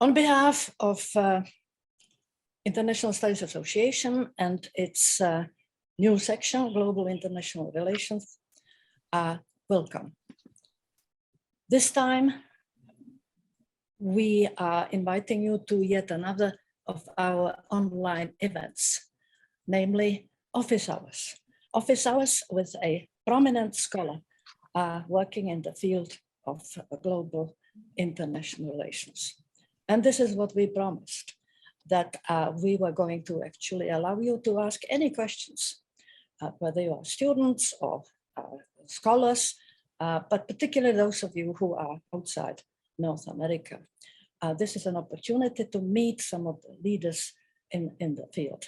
On behalf of International Studies Association and its new section, Global International Relations, welcome. This time, we are inviting you to yet another of our online events, namely office hours. Office hours with a prominent scholar working in the field of global international relations. And this is what we promised, that we were going to actually allow you to ask any questions, whether you are students or scholars, but particularly those of you who are outside North America. This is an opportunity to meet some of the leaders in the field.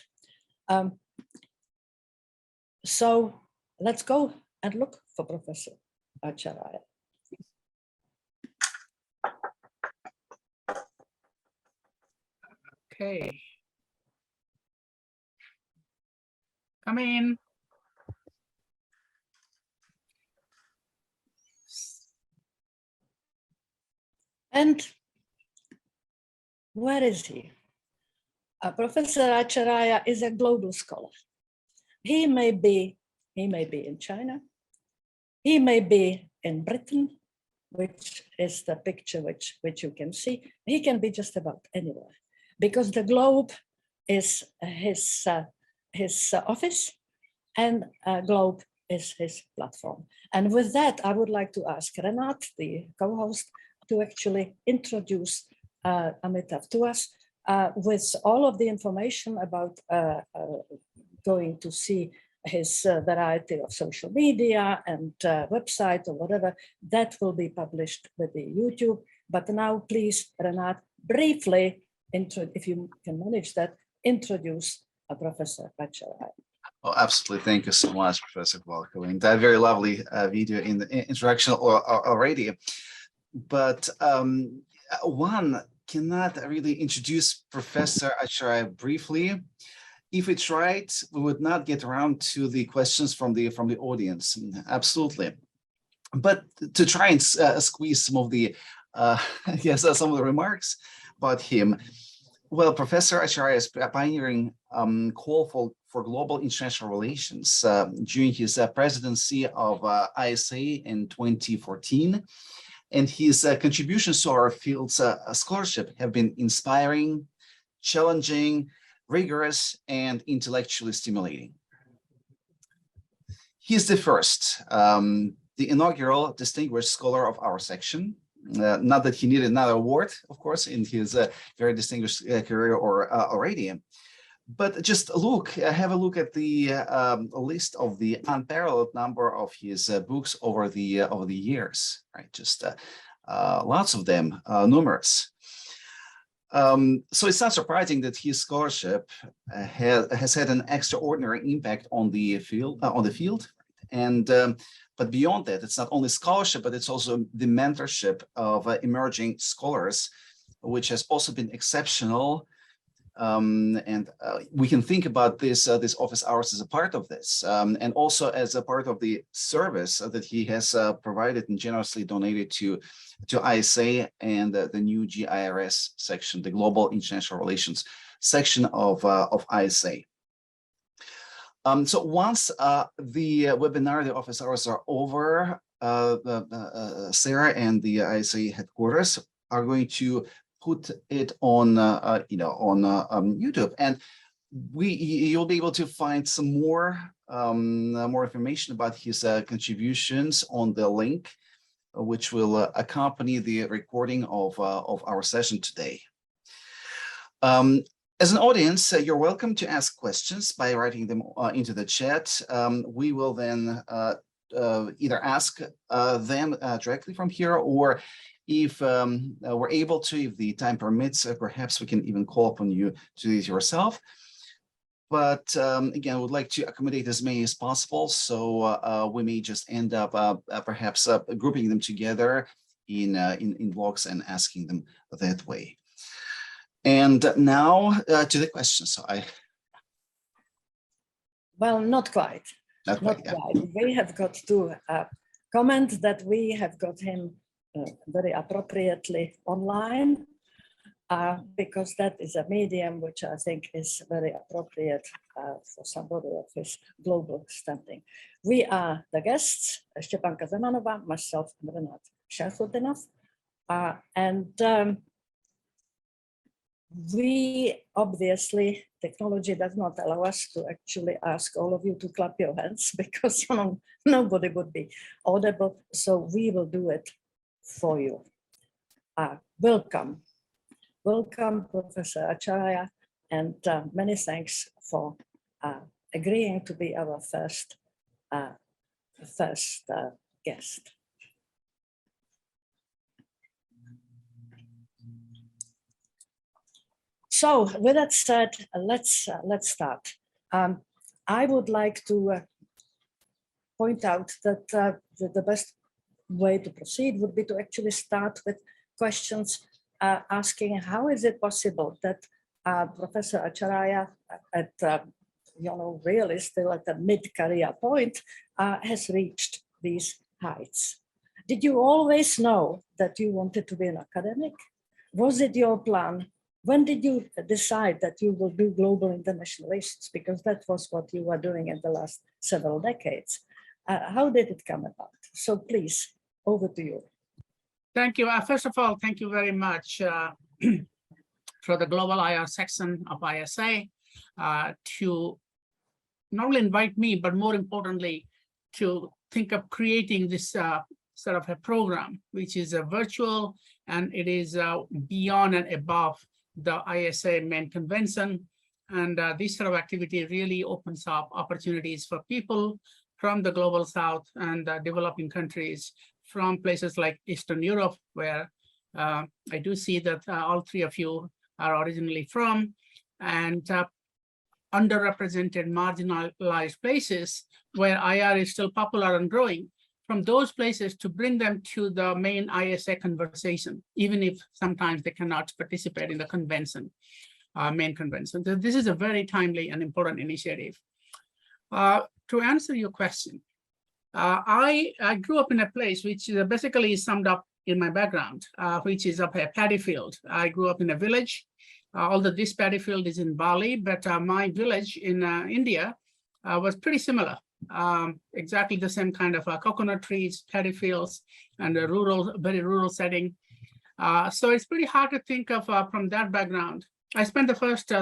So let's go and look for Professor Acharya. Okay. Come in. And where is he? Professor Acharya is a global scholar. He may be in China. He may be in Britain, which is the picture which you can see. He can be just about anywhere, because the globe is his office, and globe is his platform. And with that, I would like to ask Renat, the co-host, to actually introduce Amitav to us with all of the information about going to see his variety of social media and website or whatever. That will be published with the YouTube. But now, please, Renat, briefly, if you can manage that, introduce Professor Acharya. Oh, absolutely. Thank you so much, Professor Walko, and that very lovely video in the introduction already. But one cannot really introduce Professor Acharya briefly. If we tried, we would not get around to the questions from the audience. Absolutely. But to try and squeeze some of the some of the remarks about him. Well, Professor Acharya is pioneering call for global international relations during his presidency of ISA in 2014. And his contributions to our field's scholarship have been inspiring, challenging, rigorous, and intellectually stimulating. He's the first, the inaugural distinguished scholar of our section. Not that he needed another award, of course, in his very distinguished career already. But just have a look at the list of the unparalleled number of his books over the years, right? Just lots of them, numerous. So it's not surprising that his scholarship has had an extraordinary impact on the field, and but beyond that, it's not only scholarship, but it's also the mentorship of emerging scholars, which has also been exceptional. And we can think about this office hours as a part of this, and also as a part of the service that he has provided and generously donated to ISA and the new GIRS section, the Global International Relations section of ISA. So once the webinar, the office hours are over, Sarah and the ISA headquarters are going to put it on, on YouTube, and you'll be able to find some more information about his contributions on the link, which will accompany the recording of our session today. As an audience, you're welcome to ask questions by writing them into the chat. We will then either ask them directly from here, or if we're able to, if the time permits, perhaps we can even call upon you to do it yourself. But again, I would like to accommodate as many as possible, so we may just end up perhaps grouping them together in blocks and asking them that way. And now to the questions. So well, not quite. Not quite. We have got to comment that we have got him very appropriately online. because that is a medium which I think is very appropriate for somebody of his global standing. We are the guests, Stepanka Zemanova, myself, and Renat Sherfudinov. We obviously, technology does not allow us to actually ask all of you to clap your hands because nobody would be audible. So we will do it for you. Welcome. Welcome, Professor Acharya, and many thanks for agreeing to be our first guest. So with that said, let's start. I would like to point out that the best way to proceed would be to actually start with questions asking how is it possible that Professor Acharya, at really still at the mid-career point, has reached these heights. Did you always know that you wanted to be an academic? Was it your plan? When did you decide that you will do global international relations? Because that was what you were doing in the last several decades. How did it come about? So please, over to you. Thank you. First of all, thank you very much for the Global IR section of ISA to not only invite me, but more importantly, to think of creating this sort of a program, which is a virtual, and it is beyond and above the ISA main convention. And this sort of activity really opens up opportunities for people from the global south and developing countries, from places like Eastern Europe, where I do see that all three of you are originally from, and underrepresented, marginalized places where IR is still popular and growing, from those places to bring them to the main ISA conversation, even if sometimes they cannot participate in the convention, main convention. So this is a very timely and important initiative. To answer your question, I grew up in a place which is basically summed up in my background, which is up a paddy field. I grew up in a village, although this paddy field is in Bali, but my village in India was pretty similar. Exactly the same kind of coconut trees, paddy fields, and a rural, very rural setting. So it's pretty hard to think of from that background. I spent the first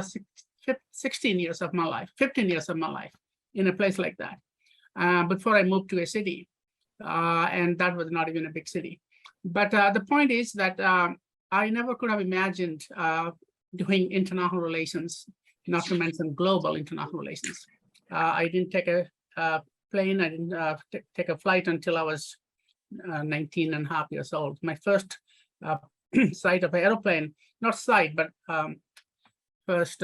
15 years of my life in a place like that before I moved to a city. And that was not even a big city. But the point is that I never could have imagined doing international relations, not to mention global international relations. I didn't take a plane. I didn't take a flight until I was 19 and a half years old. My first sight of an airplane, not sight, but first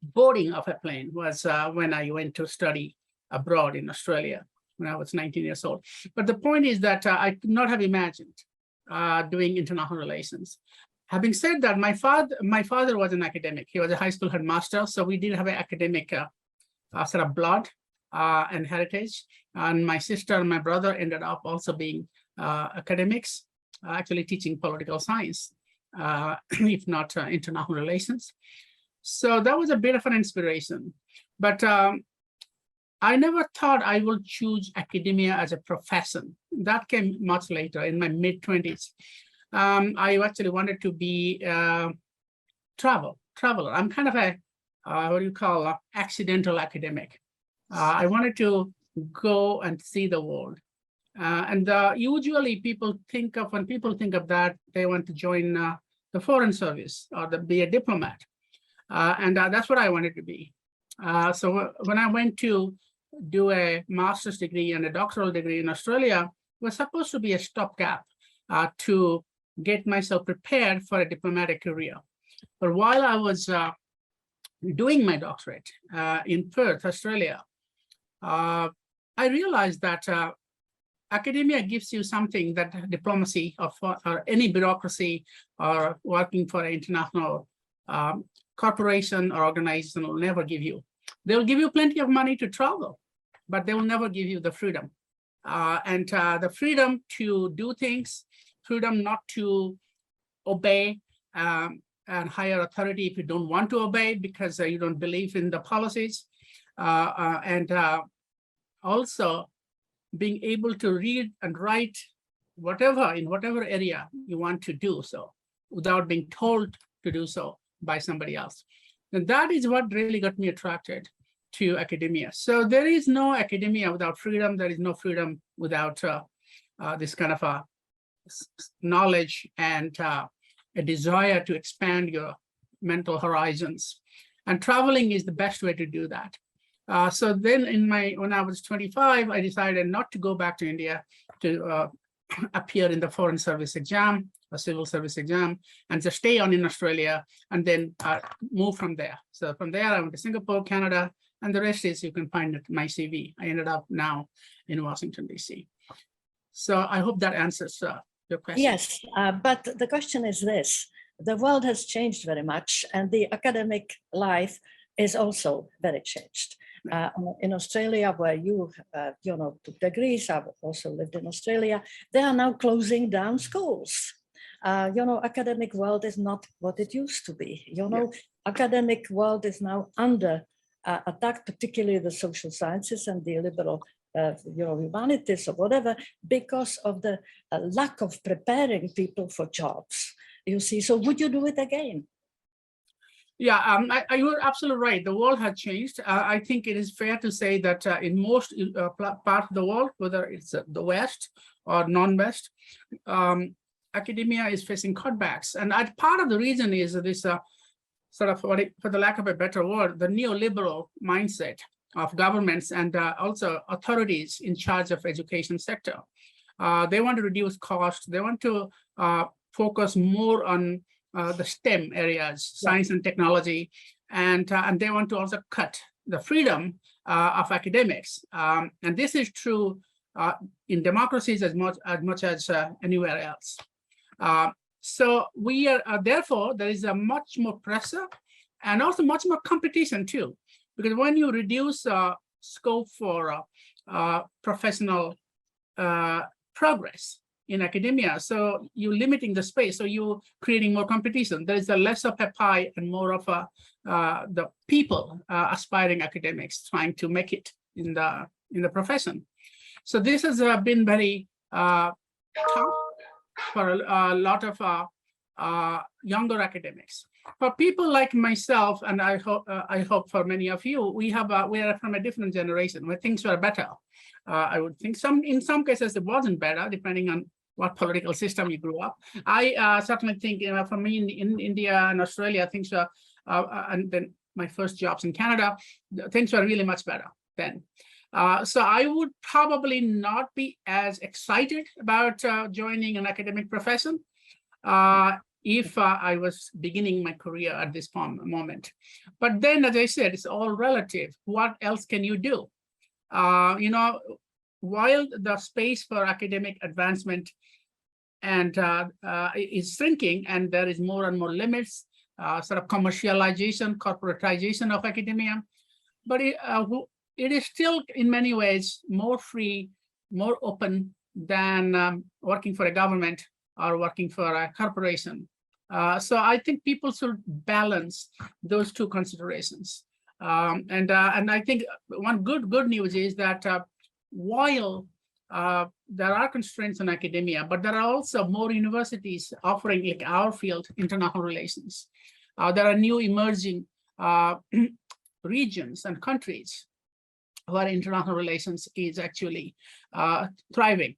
boarding of a plane was when I went to study abroad in Australia when I was 19 years old. But the point is that I could not have imagined doing international relations. Having said that, my father was an academic. He was a high school headmaster, so we did have an academic sort of blood and heritage. And my sister and my brother ended up also being academics, actually teaching political science, if not international relations. So that was a bit of an inspiration. But I never thought I would choose academia as a profession. That came much later, in my mid-20s. I actually wanted to be a traveler. I'm kind of a, what do you call, accidental academic. I wanted to go and see the world. And usually people think of, when people think of that, they want to join the foreign service or be a diplomat. And that's what I wanted to be. So when I went to do a master's degree and a doctoral degree in Australia, it was supposed to be a stopgap to get myself prepared for a diplomatic career. But while I was doing my doctorate in Perth, Australia, I realized that academia gives you something that diplomacy or any bureaucracy or working for an international corporation or organization will never give you. They'll give you plenty of money to travel, but they will never give you the freedom. And the freedom to do things, freedom not to obey and higher authority if you don't want to obey because you don't believe in the policies. Also being able to read and write in whatever area you want to do so without being told to do so by somebody else. And that is what really got me attracted to academia. So there is no academia without freedom. There is no freedom without this kind of a knowledge and a desire to expand your mental horizons. And traveling is the best way to do that. So then when I was 25, I decided not to go back to India to appear in the foreign service exam, a civil service exam, and just stay on in Australia and then move from there. So from there, I went to Singapore, Canada, and the rest is you can find it in my CV. I ended up now in Washington, DC. So I hope that answers your question. Yes, but the question is this. The world has changed very much, and the academic life is also very changed. In Australia, where you took degrees, I've also lived in Australia, they are now closing down schools. Academic world is not what it used to be. Academic world is now under attack, particularly the social sciences and the liberal humanities or whatever, because of the lack of preparing people for jobs. You see, so would you do it again? Yeah, you're absolutely right. The world has changed. I think it is fair to say that in most parts of the world, whether it's the West or non-West, academia is facing cutbacks. And part of the reason is this sort of, for the lack of a better word, the neoliberal mindset of governments and also authorities in charge of education sector. They want to reduce costs. They want to focus more on the STEM areas, science and technology, and they want to also cut the freedom of academics. And this is true in democracies as much as anywhere else. So we are, therefore, there is a much more pressure and also much more competition too, because when you reduce scope for professional progress in academia, so you're limiting the space, so you're creating more competition. There is a less of a pie and more of the people aspiring academics trying to make it in the profession. So this has been very tough for a lot of younger academics. For people like myself, and I hope for many of you, we are from a different generation where things were better. I would think in some cases it wasn't better, depending on what political system you grew up. I certainly think, for me in India and Australia, things were, and then my first jobs in Canada, things were really much better then. So I would probably not be as excited about joining an academic profession if I was beginning my career at this moment. But then, as I said, it's all relative. What else can you do? While the space for academic advancement and is shrinking, and there is more and more limits, sort of commercialization, corporatization of academia, but it is still in many ways more free, more open than working for a government or working for a corporation. So I think people should balance those two considerations. And I think one good news is that while there are constraints on academia, but there are also more universities offering, like our field, international relations. There are new emerging regions and countries where international relations is actually thriving.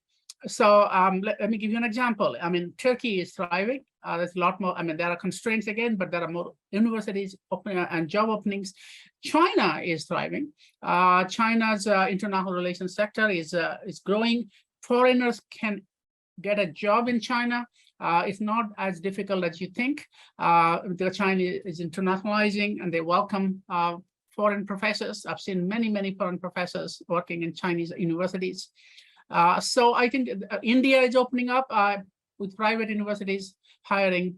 So let me give you an example. I mean, Turkey is thriving. There's a lot more. I mean, there are constraints again, but there are more universities opening and job openings. China is thriving. China's international relations sector is growing. Foreigners can get a job in China. It's not as difficult as you think. China is internationalizing, and they welcome foreign professors. I've seen many foreign professors working in Chinese universities. So I think India is opening up with private universities hiring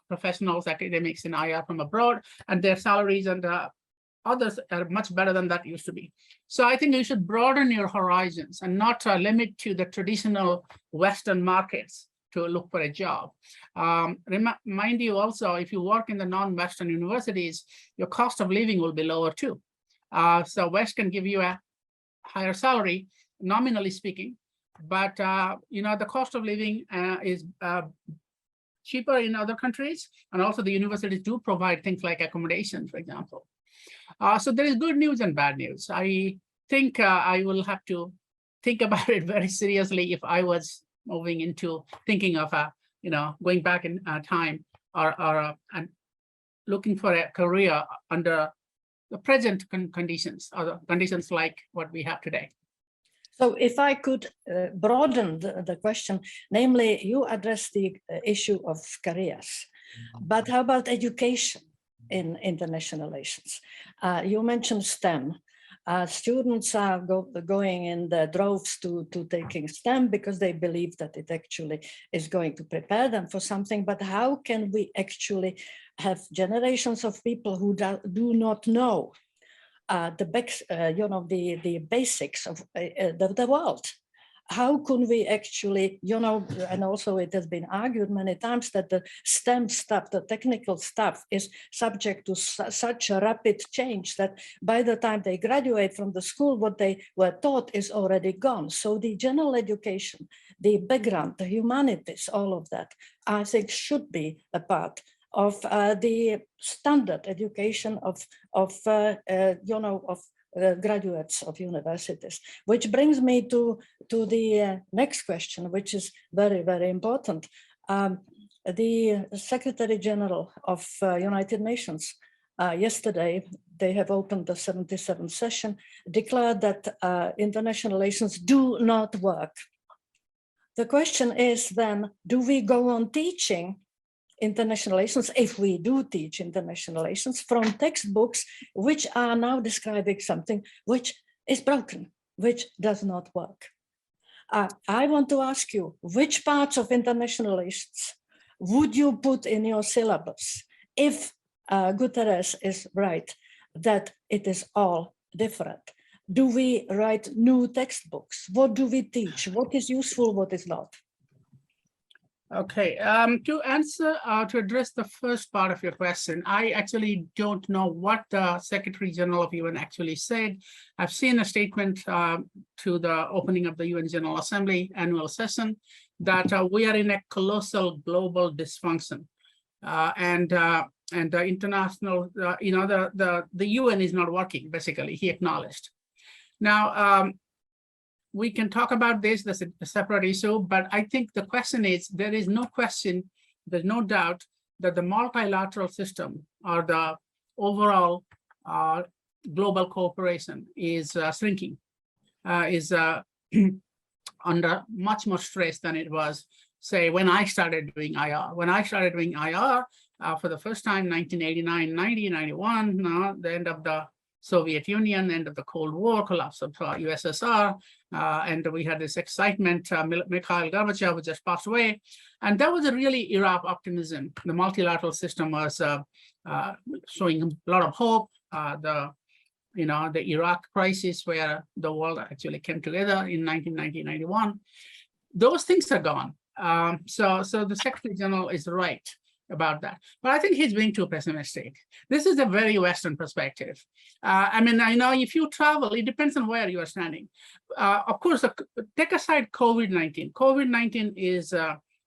professionals, academics in IR from abroad, and their salaries and others are much better than that used to be. So I think you should broaden your horizons and not limit to the traditional Western markets to look for a job. Remind you also, if you work in the non-Western universities, your cost of living will be lower too. So West can give you a higher salary, nominally speaking, but the cost of living is cheaper in other countries, and also the universities do provide things like accommodation, for example. So there is good news and bad news. I think I will have to think about it very seriously if I was moving into thinking of going back in time or and looking for a career under the present conditions, or the conditions like what we have today. So if I could broaden the question, namely, you address the issue of careers, but how about education in international relations? You mentioned STEM. Students are going in the droves to taking STEM because they believe that it actually is going to prepare them for something. But how can we actually have generations of people who do not know the basics of the world? How can we actually, and also it has been argued many times that the STEM stuff, the technical stuff, is subject to such a rapid change that by the time they graduate from the school, what they were taught is already gone. So the general education, the background, the humanities, all of that, I think should be a part of the standard education of graduates of universities, which brings me to the next question, which is very, very important. The Secretary General of United Nations yesterday, they have opened the 77th session, declared that international relations do not work. The question is then, do we go on teaching international relations, if we do teach international relations, from textbooks which are now describing something which is broken, which does not work? I want to ask you, which parts of international relations would you put in your syllabus if Guterres is right that it is all different? Do we write new textbooks? What do we teach? What is useful, what is not? Okay, to address the first part of your question, I actually don't know what the Secretary General of UN actually said. I've seen a statement to the opening of the UN General Assembly annual session that we are in a colossal global dysfunction, and the international, the UN is not working. Basically, he acknowledged. Now, we can talk about this, that's a separate issue, but I think the question is, there is no question, there's no doubt that the multilateral system or the overall global cooperation is shrinking, is under much more stress than it was, say, when I started doing IR. When I started doing IR for the first time, 1989, 90, 91, the end of the Soviet Union, end of the Cold War, collapse of USSR, and we had this excitement. Mikhail Gorbachev just passed away, and that was a really era of optimism. The multilateral system was showing a lot of hope. The Iraq crisis, where the world actually came together in 1990-91, those things are gone. So the Secretary General is right about that, but I think he's being too pessimistic. This is a very Western perspective. I mean, I know if you travel, it depends on where you are standing. Of course, take aside COVID-19. COVID-19 is,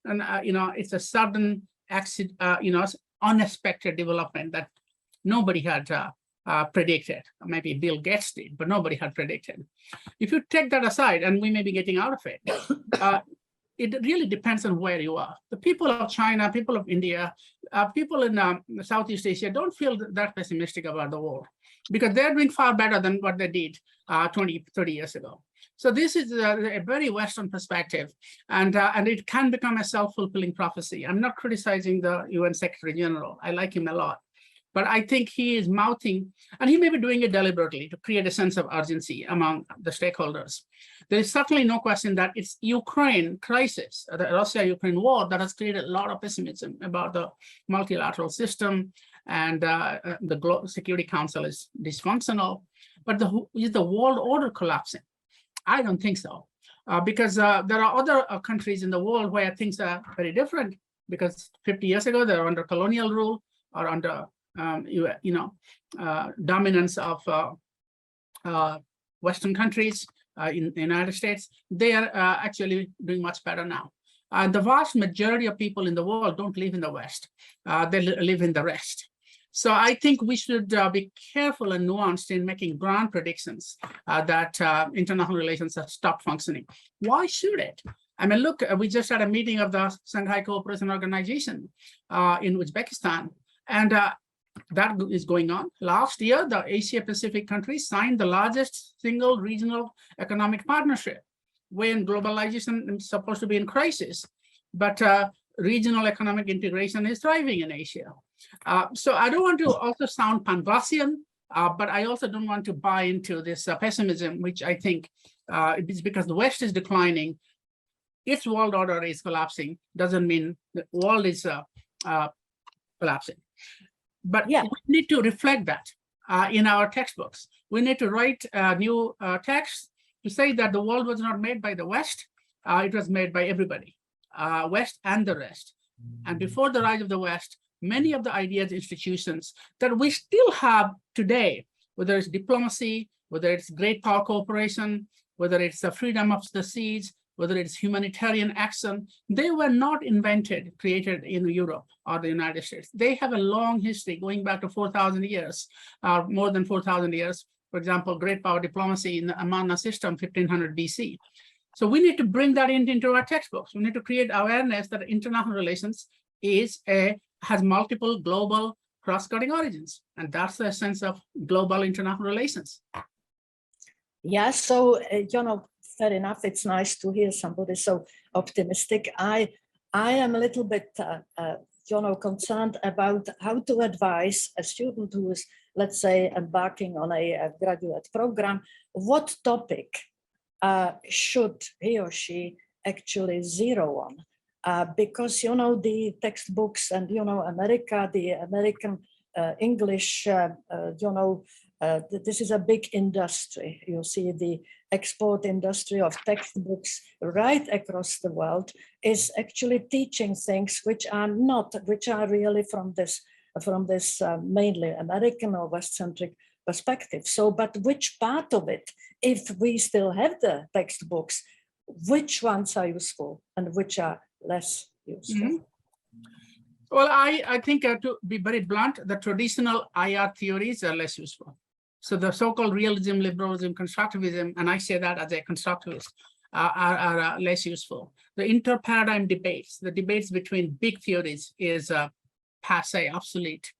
it's a sudden accident, unexpected development that nobody had predicted. Maybe Bill Gates did, but nobody had predicted. If you take that aside, and we may be getting out of it, it really depends on where you are. The people of China, people of India, people in Southeast Asia don't feel that pessimistic about the war because they're doing far better than what they did 20, 30 years ago. So this is a very Western perspective, and it can become a self-fulfilling prophecy. I'm not criticizing the UN Secretary General. I like him a lot. But I think he is mouthing, and he may be doing it deliberately to create a sense of urgency among the stakeholders. There is certainly no question that it's Ukraine crisis, the Russia-Ukraine war, that has created a lot of pessimism about the multilateral system, and the Security Council is dysfunctional. But is the world order collapsing? I don't think so. because there are other countries in the world where things are very different, because 50 years ago, they were under colonial rule or under, dominance of Western countries in the United States. They are actually doing much better now. The vast majority of people in the world don't live in the West. They live in the rest. So I think we should be careful and nuanced in making grand predictions that international relations have stopped functioning. Why should it? I mean, look, we just had a meeting of the Shanghai Cooperation Organization in Uzbekistan, and that is going on. Last year, the Asia Pacific countries signed the largest single regional economic partnership, when globalization is supposed to be in crisis, but regional economic integration is thriving in Asia. So I don't want to also sound Panglossian, but I also don't want to buy into this pessimism, which I think is because the West is declining. Its world order is collapsing, doesn't mean the world is collapsing. But we need to reflect that in our textbooks. We need to write new texts to say that the world was not made by the West, it was made by everybody, West and the rest. And before the rise of the West, many of the ideas, institutions that we still have today, whether it's diplomacy, whether it's great power cooperation, whether it's the freedom of the seas, whether it's humanitarian action, they were not invented, created in Europe or the United States. They have a long history going back to 4,000 years, more than 4,000 years. For example, great power diplomacy in the Amarna system, 1500 BC. So we need to bring that into our textbooks. We need to create awareness that international relations has multiple global cross-cutting origins. And that's the essence of global international relations. Yeah, so, fair enough. It's nice to hear somebody so optimistic. I am a little bit, concerned about how to advise a student who is, let's say, embarking on a graduate program. What topic should he or she actually zero on? Because, the textbooks and, America, the American English, this is a big industry. You see the export industry of textbooks right across the world is actually teaching things which are really from this mainly American or West-centric perspective. So, but which part of it, if we still have the textbooks, which ones are useful and which are less useful? Mm-hmm. Well, I think to be very blunt, the traditional IR theories are less useful. So the so-called realism, liberalism, constructivism, and I say that as a constructivist, are less useful. The inter-paradigm debates, the debates between big theories is passé, obsolete.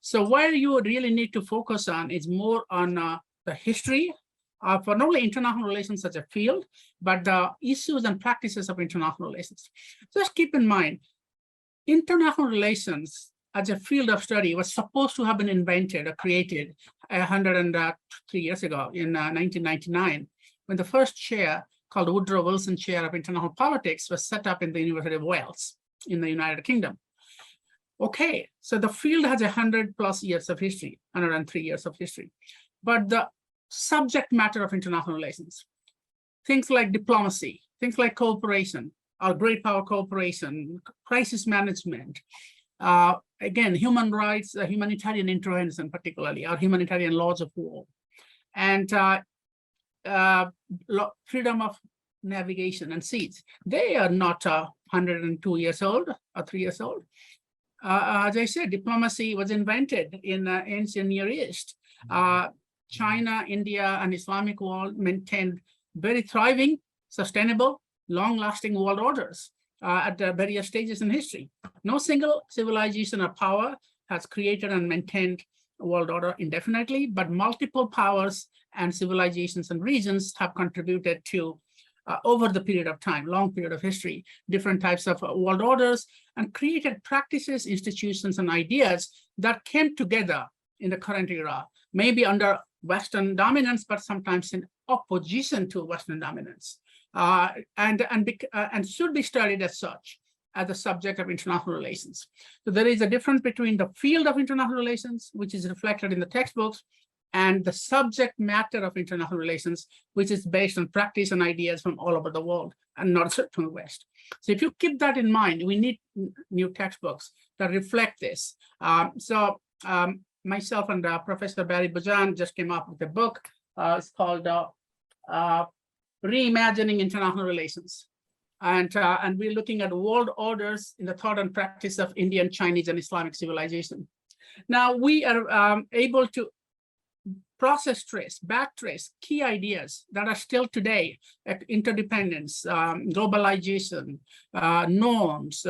So where you really need to focus on is more on the history of not only international relations as a field, but the issues and practices of international relations. Just keep in mind, international relations as a field of study was supposed to have been invented or created 103 years ago in 1999, when the first chair called Woodrow Wilson Chair of International Politics was set up in the University of Wales in the United Kingdom. Okay, so the field has 100+ years of history, 103 years of history. But the subject matter of international relations, things like diplomacy, things like cooperation, or great power cooperation, crisis management, again, human rights, humanitarian intervention particularly, or humanitarian laws of war, and freedom of navigation and seas. They are not 102 years old or 3 years old. As I said, diplomacy was invented in ancient Near East. China, India, and Islamic world maintained very thriving, sustainable, long-lasting world orders at various stages in history. No single civilization or power has created and maintained a world order indefinitely, but multiple powers and civilizations and regions have contributed to, over the period of time, long period of history, different types of world orders, and created practices, institutions, and ideas that came together in the current era, maybe under Western dominance, but sometimes in opposition to Western dominance, and should be studied as such, as a subject of international relations. So there is a difference between the field of international relations, which is reflected in the textbooks, and the subject matter of international relations, which is based on practice and ideas from all over the world and not just from the West. So if you keep that in mind, we need new textbooks that reflect this. Myself and Professor Barry Bujan just came up with a book. It's called Reimagining International Relations. And we're looking at world orders in the thought and practice of Indian, Chinese, and Islamic civilization. Now we are able to process trace, back trace key ideas that are still today, like interdependence, globalization, norms,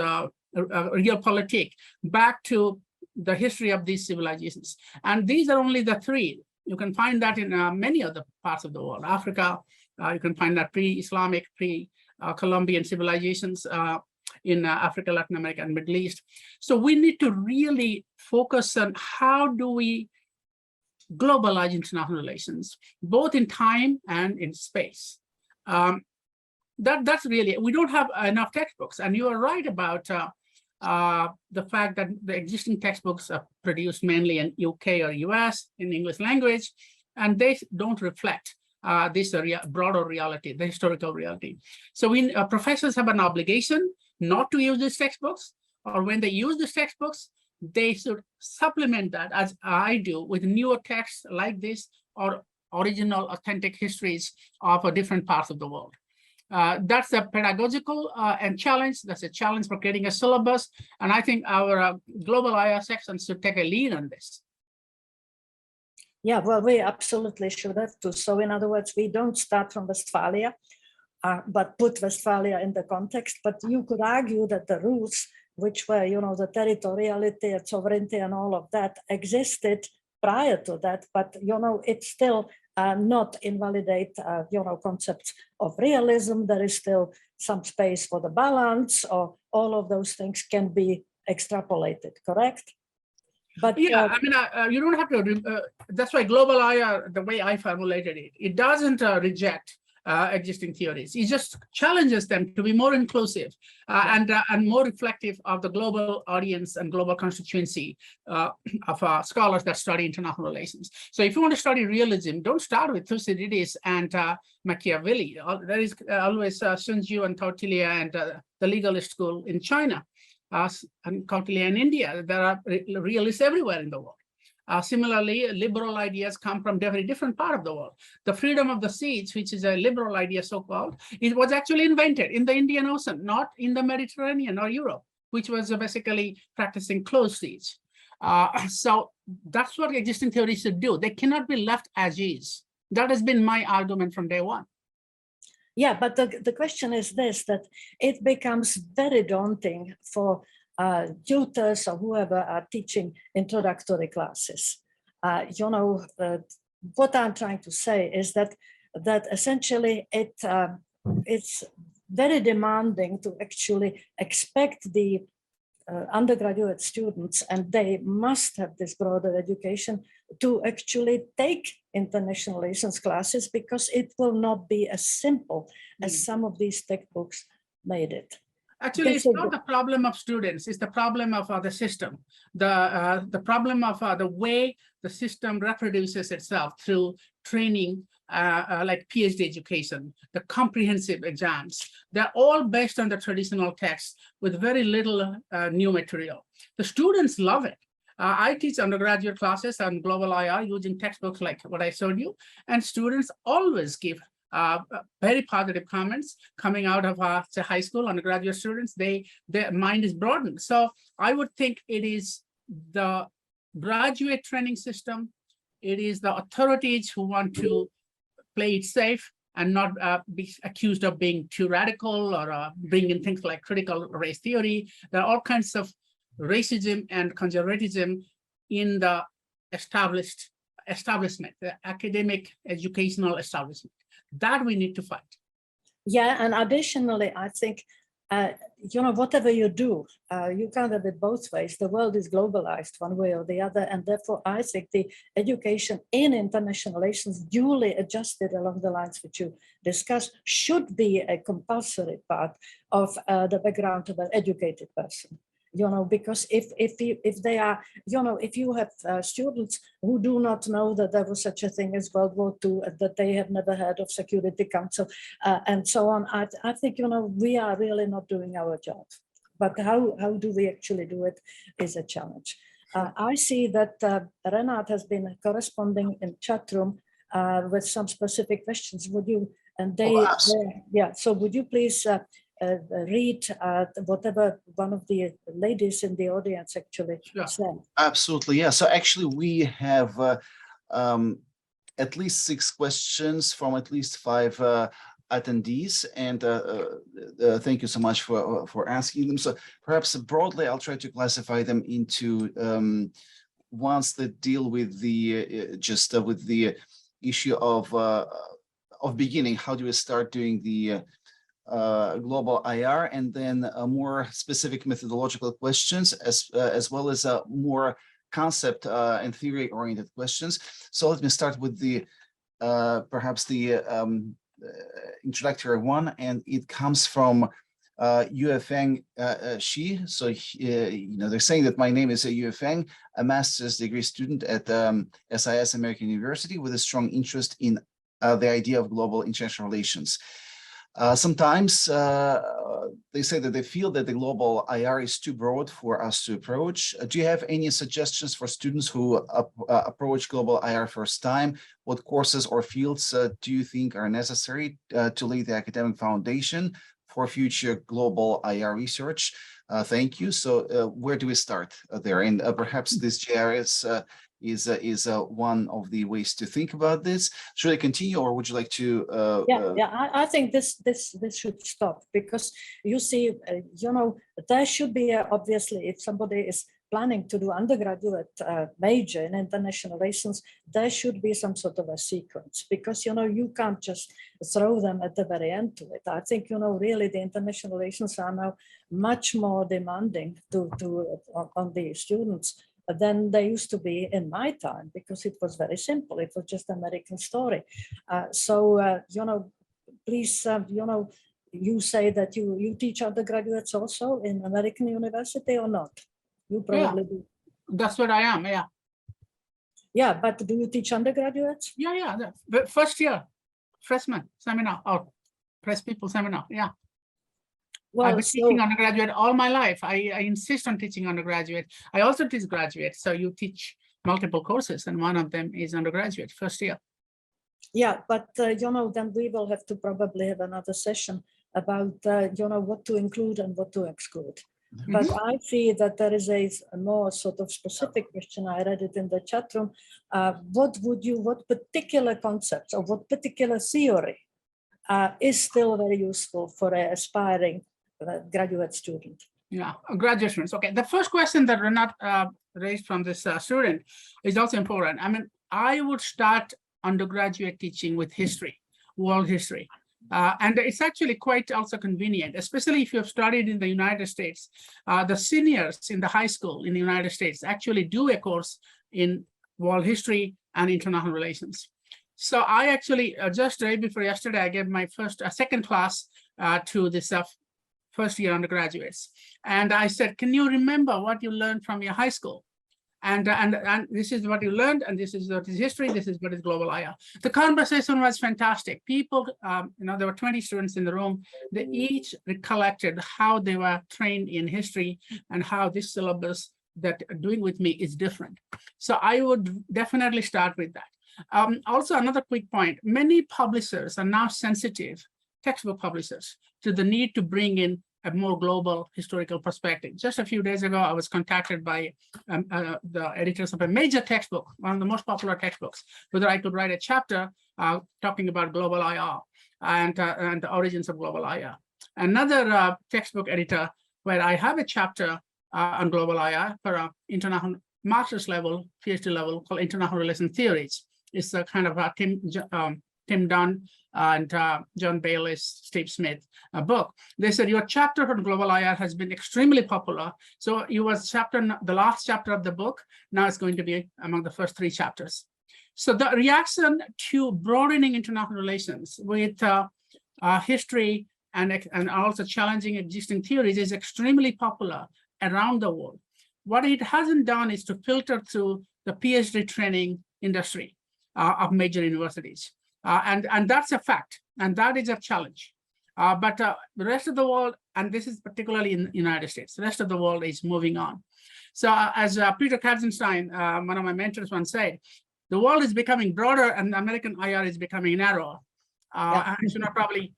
realpolitik, back to the history of these civilizations. And these are only the three. You can find that in many other parts of the world. Africa, you can find that pre-Islamic, pre-Columbian civilizations in Africa, Latin America, and Middle East. So we need to really focus on how do we globalize international relations, both in time and in space. That's really, we don't have enough textbooks. And you are right about the fact that the existing textbooks are produced mainly in UK or US in English language, and they don't reflect this broader reality, the historical reality. So professors have an obligation not to use these textbooks, or when they use these textbooks, they should supplement that, as I do, with newer texts like this or original authentic histories of different parts of the world. That's a pedagogical and challenge. That's a challenge for creating a syllabus. And I think our global IR section should take a lead on this. Yeah, well, we absolutely should have to. So in other words, we don't start from Westphalia, but put Westphalia in the context. But you could argue that the rules, which were, the territoriality and sovereignty and all of that, existed prior to that, but, it's still not invalidate, concepts of realism. There is still some space for the balance, or all of those things can be extrapolated, correct? But yeah, I mean, you don't have to, that's why global IR, the way I formulated it, it doesn't reject existing theories. It just challenges them to be more inclusive and more reflective of the global audience and global constituency of scholars that study international relations. So if you want to study realism, don't start with Thucydides and Machiavelli. There is always Sun Tzu and Kautilya and the legalist school in China, and Kautilya in India. There are realists everywhere in the world. Similarly, liberal ideas come from very different part of the world. The freedom of the seas, which is a liberal idea, so-called, it was actually invented in the Indian Ocean, not in the Mediterranean or Europe, which was basically practicing closed seas. So that's what existing theories should do. They cannot be left as is. That has been my argument from day one. Yeah, but the question is this, that it becomes very daunting for tutors or whoever are teaching introductory classes. What I'm trying to say is that essentially it's very demanding to actually expect the undergraduate students, and they must have this broader education, to actually take international relations classes, because it will not be as simple as some of these textbooks made it. Actually, it's not the problem of students, it's the problem of the system. The problem of the way the system reproduces itself through training, like PhD education, the comprehensive exams. They're all based on the traditional text with very little new material. The students love it. I teach undergraduate classes on global IR using textbooks like what I showed you, and students always give very positive comments coming out of say high school undergraduate students. Their mind is broadened. So I would think it is the graduate training system, it is the authorities who want to play it safe and not be accused of being too radical or bring in things like critical race theory. There are all kinds of racism and conservatism in the establishment, the academic educational establishment. That we need to fight. Yeah, and additionally, I think, whatever you do, you can't have it both ways. The world is globalized one way or the other, and therefore I think the education in international relations, duly adjusted along the lines which you discussed, should be a compulsory part of the background of an educated person. because if they are, if you have students who do not know that there was such a thing as World War II, that they have never heard of Security Council and so on, I think, we are really not doing our job. But how do we actually do it is a challenge. I see that Renat has been corresponding in chat room with some specific questions. Would you, and so would you please read whatever one of the ladies in the audience actually said? Absolutely, yeah. So actually we have at least 6 questions from at least 5 attendees, and thank you so much for asking them. So perhaps broadly, I'll try to classify them into ones that deal with the with the issue of beginning. How do we start doing the global IR, and then more specific methodological questions, as well as more concept and theory-oriented questions. So let me start with the perhaps the introductory one, and it comes from Yuefeng Shi. So they're saying that my name is Yuefeng, a master's degree student at SIS American University with a strong interest in the idea of global international relations. Sometimes they say that they feel that the global IR is too broad for us to approach. Do you have any suggestions for students who approach global IR first time? What courses or fields do you think are necessary to lay the academic foundation for future global IR research? Thank you. So where do we start there? And perhaps this GIRS is one of the ways to think about this. Should I continue, or would you like to? I think this should stop, because you see, there should be obviously, if somebody is planning to do undergraduate major in international relations, there should be some sort of a sequence, because you can't just throw them at the very end to it. I think really the international relations are now much more demanding on the students than they used to be in my time, because it was very simple. It was just American story. Please, you say that you teach undergraduates also in American university or not? You probably do. That's what I am, yeah. Yeah, but do you teach undergraduates? Yeah. The first year, freshman seminar or press people seminar, yeah. Well, I've been teaching undergraduate all my life. I insist on teaching undergraduate. I also teach graduate. So you teach multiple courses, and one of them is undergraduate, first year. Yeah, but then we will have to probably have another session about what to include and what to exclude. Mm-hmm. But I see that there is a more sort of specific question. I read it in the chat room. What particular concepts or what particular theory is still very useful for an aspiring graduate student? Yeah, graduate students. Okay, the first question that Renat raised from this student is also important. I mean, I would start undergraduate teaching with history, world history. And it's actually quite also convenient, especially if you have studied in the United States. The seniors in the high school in the United States actually do a course in world history and international relations. So I actually, just right before yesterday, I gave my second class to this first year undergraduates. And I said, can you remember what you learned from your high school? And this is what you learned, and this is what is history, this is what is global IR. The conversation was fantastic. People, there were 20 students in the room. They each recollected how they were trained in history and how this syllabus that doing with me is different. So I would definitely start with that. Also, another quick point, many publishers are now sensitive, textbook publishers, to the need to bring in a more global historical perspective. Just a few days ago, I was contacted by the editors of a major textbook, one of the most popular textbooks, whether I could write a chapter talking about global IR and the origins of global IR. Another textbook editor where I have a chapter on global IR for an international master's level, PhD level, called International Relations Theories. It's a kind of a Tim Dunn and John Baylis, Steve Smith book. They said your chapter on global IR has been extremely popular. So you was the last chapter of the book. Now it's going to be among the first 3 chapters. So the reaction to broadening international relations with history and also challenging existing theories is extremely popular around the world. What it hasn't done is to filter through the PhD training industry of major universities. And that's a fact, and that is a challenge. But the rest of the world, and this is particularly in the United States, the rest of the world is moving on. So as Peter Katzenstein, one of my mentors once said, the world is becoming broader and American IR is becoming narrower. I should not probably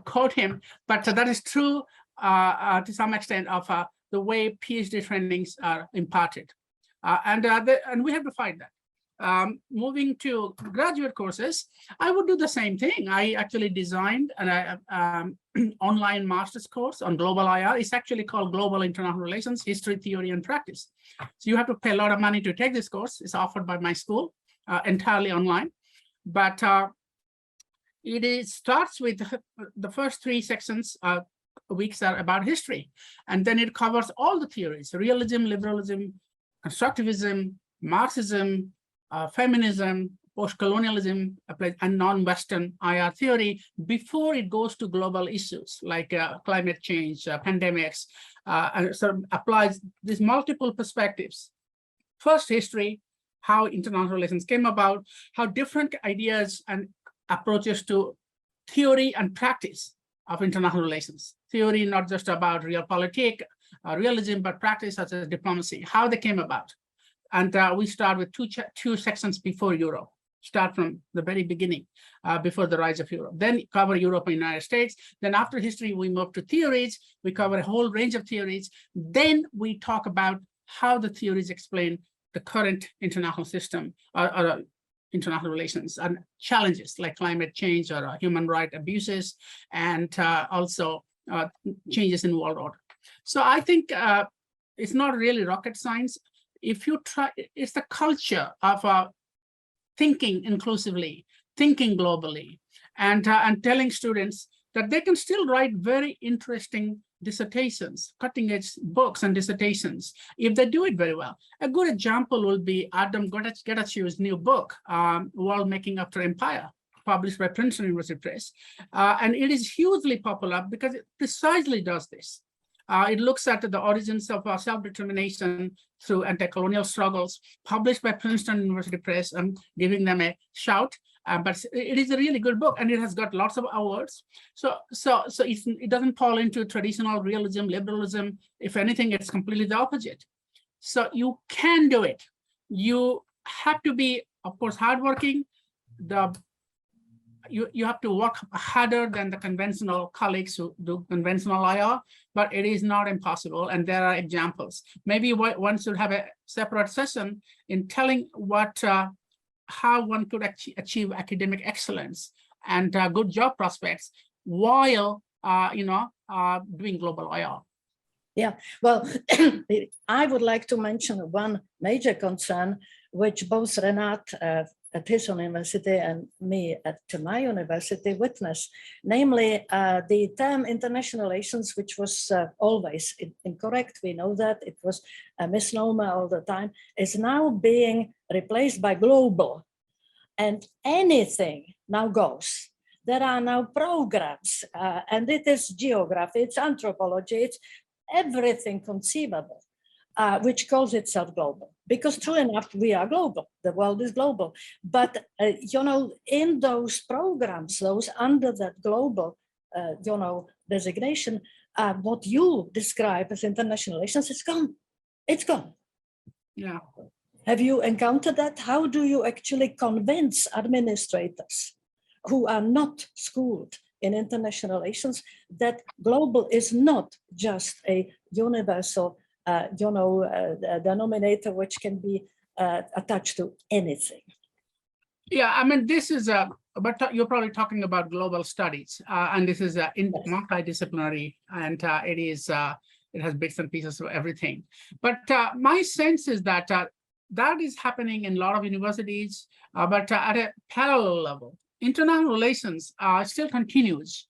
quote him, but that is true to some extent of the way PhD trainings are imparted. And we have to fight that. Moving to graduate courses, I would do the same thing. I actually designed an online master's course on global IR. It's actually called Global International Relations, History, Theory, and Practice. So you have to pay a lot of money to take this course. It's offered by my school, entirely online. But it starts with the first 3 sections, weeks are about history. And then it covers all the theories: realism, liberalism, constructivism, Marxism, feminism, post-colonialism, and non-Western IR theory before it goes to global issues like climate change, pandemics, and sort of applies these multiple perspectives. First, history, how international relations came about, how different ideas and approaches to theory and practice of international relations. Theory, not just about realpolitik, realism, but practice such as diplomacy, how they came about. And we start with two sections before Europe, start from the very beginning, before the rise of Europe. Then cover Europe and United States. Then after history, we move to theories. We cover a whole range of theories. Then we talk about how the theories explain the current international system or international relations and challenges like climate change or human rights abuses, and also changes in world order. So I think it's not really rocket science. If you try, it's the culture of thinking inclusively, thinking globally, and telling students that they can still write very interesting dissertations, cutting-edge books and dissertations, if they do it very well. A good example will be Adam Getachiw's new book, World Making After Empire, published by Princeton University Press. And it is hugely popular because it precisely does this. It looks at the origins of self-determination through anti-colonial struggles, published by Princeton University Press, and giving them a shout. But it is a really good book, and it has got lots of awards. So it doesn't fall into traditional realism, liberalism. If anything, it's completely the opposite. So you can do it. You have to be, of course, hardworking. You have to work harder than the conventional colleagues who do conventional IR, but it is not impossible, and there are examples. Maybe one should have a separate session in telling how one could achieve academic excellence and good job prospects while doing global IR. Yeah, well, I would like to mention one major concern, which both Renat at his university and me at my university witnessed, namely the term international relations, which was always incorrect. We know that it was a misnomer all the time, is now being replaced by global. And anything now goes. There are now programs, and it is geography, it's anthropology, it's everything conceivable, which calls itself global. Because true enough, we are global, the world is global. But, in those programs, those under that global, designation, what you describe as international relations is gone. It's gone. Yeah. Have you encountered that? How do you actually convince administrators who are not schooled in international relations that global is not just a universal denominator which can be attached to anything? Yeah, I mean, this is but you're probably talking about global studies, and this is multidisciplinary, and it has bits and pieces of everything. But my sense is that that is happening in a lot of universities, but at a parallel level. International relations still continues,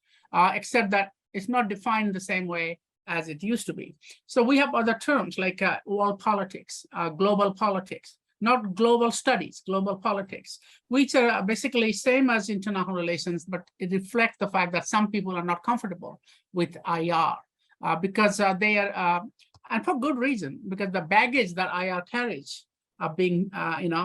except that it's not defined the same way as it used to be. So we have other terms like world politics, global politics, not global studies, global politics, which are basically same as international relations, but it reflects the fact that some people are not comfortable with IR because they are and for good reason, because the baggage that IR carries of being,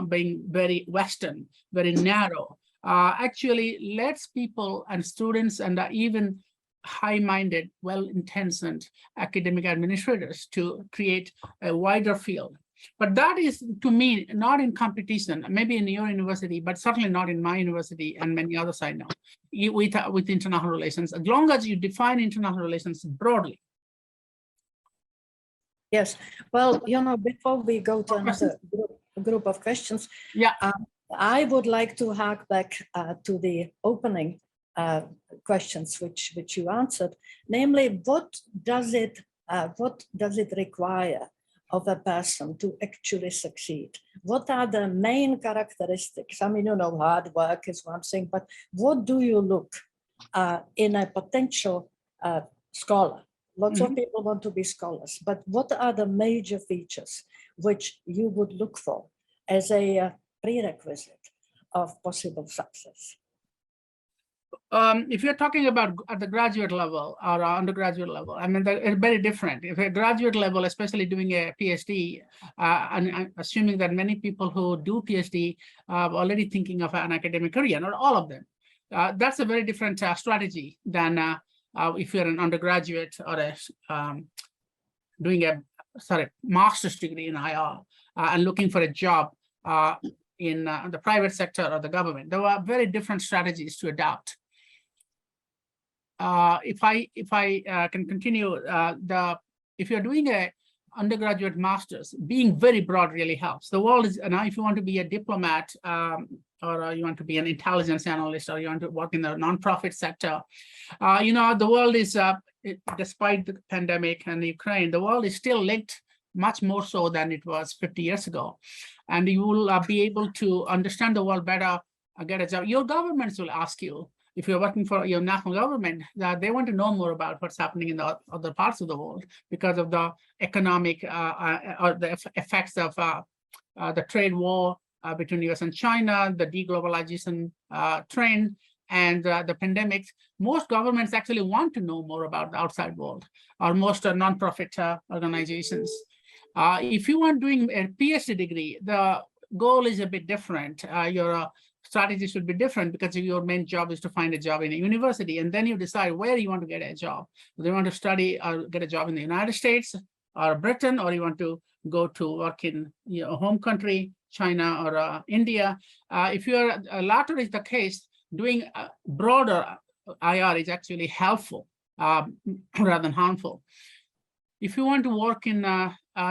being very Western, very narrow, actually lets people and students and even high-minded, well-intentioned academic administrators to create a wider field. But that is, to me, not in competition, maybe in your university, but certainly not in my university and many others I know, with international relations, as long as you define international relations broadly. Yes, well, before we go to another group of questions, yeah, I would like to hark back to the opening questions which you answered, namely, what does it require of a person to actually succeed? What are the main characteristics? I mean, hard work is one thing, but what do you look in a potential scholar? Lots of people want to be scholars, but what are the major features which you would look for as a prerequisite of possible success? If you're talking about at the graduate level or undergraduate level, I mean, it's very different. If a graduate level, especially doing a PhD, and I'm assuming that many people who do PhD are already thinking of an academic career, not all of them. That's a very different strategy than if you're an undergraduate or doing a master's degree in IR and looking for a job in the private sector or the government. There are very different strategies to adopt. If I can continue, if you're doing a undergraduate master's, being very broad really helps. The world is, now if you want to be a diplomat or you want to be an intelligence analyst or you want to work in the nonprofit sector, the world is, despite the pandemic and Ukraine, the world is still linked much more so than it was 50 years ago. And you will be able to understand the world better, get a job. Your governments will ask you, if you're working for your national government, that they want to know more about what's happening in the other parts of the world because of the economic or the effects of the trade war between US and China, the deglobalization trend, and the pandemic. Most governments actually want to know more about the outside world, or most nonprofit organizations. If you are doing a PhD degree, the goal is a bit different. Your strategy should be different because your main job is to find a job in a university, and then you decide where you want to get a job. Do you want to study or get a job in the United States or Britain, or you want to go to work in your home country, China or India? If your latter is the case, doing broader IR is actually helpful rather than harmful. If you want to work in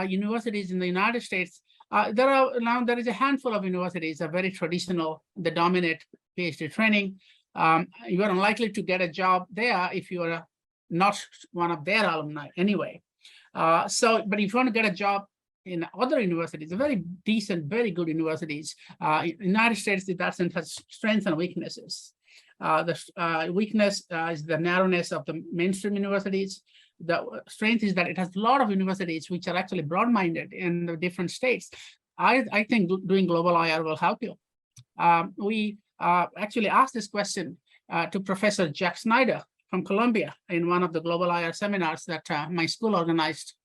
universities in the United States, there is a handful of universities that are very traditional, that dominate PhD training. You are unlikely to get a job there if you are not one of their alumni anyway. But if you want to get a job in other universities, very decent, very good universities, United States, that sense has strengths and weaknesses. The weakness is the narrowness of the mainstream universities. The strength is that it has a lot of universities which are actually broad-minded in the different states. I think doing global IR will help you. We actually asked this question to Professor Jack Snyder from Columbia in one of the global IR seminars that my school organized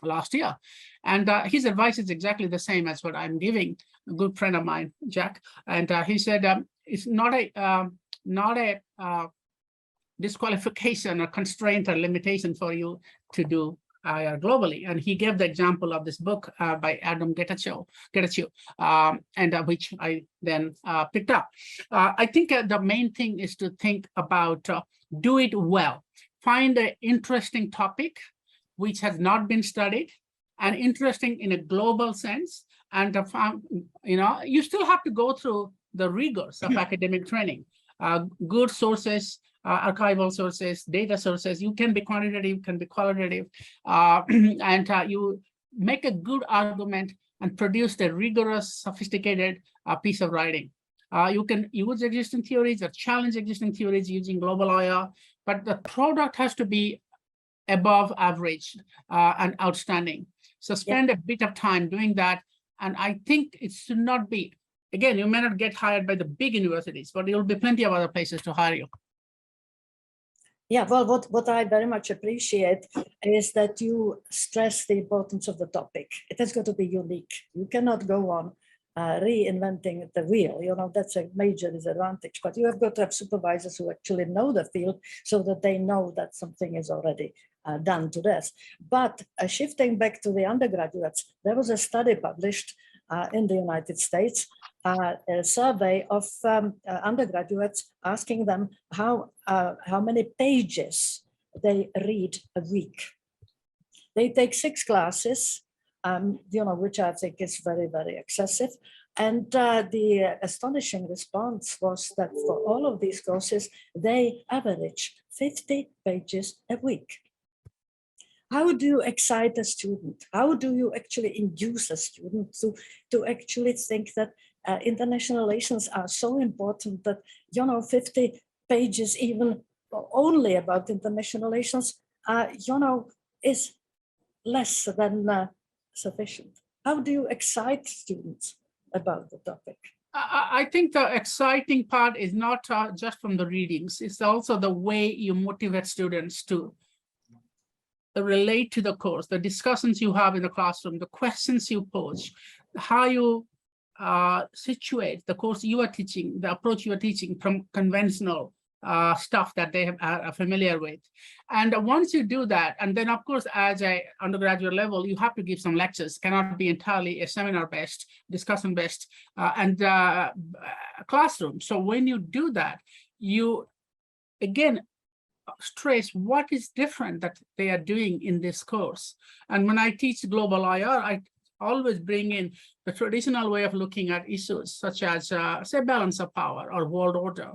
last year. And his advice is exactly the same as what I'm giving a good friend of mine, Jack. And he said, it's not a disqualification or constraint or limitation for you to do IR globally. And he gave the example of this book by Adam Getachew, and which I then picked up. I think the main thing is to think about do it well. Find an interesting topic which has not been studied and interesting in a global sense. And you still have to go through the rigors of academic training, good sources, archival sources, data sources. You can be quantitative, you can be qualitative, and you make a good argument and produce a rigorous, sophisticated piece of writing. You can use existing theories or challenge existing theories using global IR, but the product has to be above average and outstanding. So spend a bit of time doing that. And I think it should not be, again, you may not get hired by the big universities, but there will be plenty of other places to hire you. Yeah, well, what I very much appreciate is that you stress the importance of the topic. It has got to be unique. You cannot go on reinventing the wheel. You know, that's a major disadvantage. But you have got to have supervisors who actually know the field so that they know that something is already done to this. But shifting back to the undergraduates, there was a study published in the United States, a survey of undergraduates, asking them how many pages they read a week. They take 6 classes, you know, which I think is very, very excessive. And the astonishing response was that for all of these courses, they average 50 pages a week. How do you excite a student? How do you actually induce a student to actually think that international relations are so important that, you know, 50 pages even only about international relations, you know, is less than sufficient? How do you excite students about the topic? I think the exciting part is not just from the readings, it's also the way you motivate students to relate to the course, the discussions you have in the classroom, the questions you pose, how you situate the course you are teaching, the approach you are teaching from conventional stuff that they are familiar with. And once you do that, and then of course, as a undergraduate level, you have to give some lectures, cannot be entirely a seminar-based, discussion-based, and classroom. So when you do that, you, again, stress what is different that they are doing in this course. And when I teach global IR, I always bring in the traditional way of looking at issues such as say balance of power or world order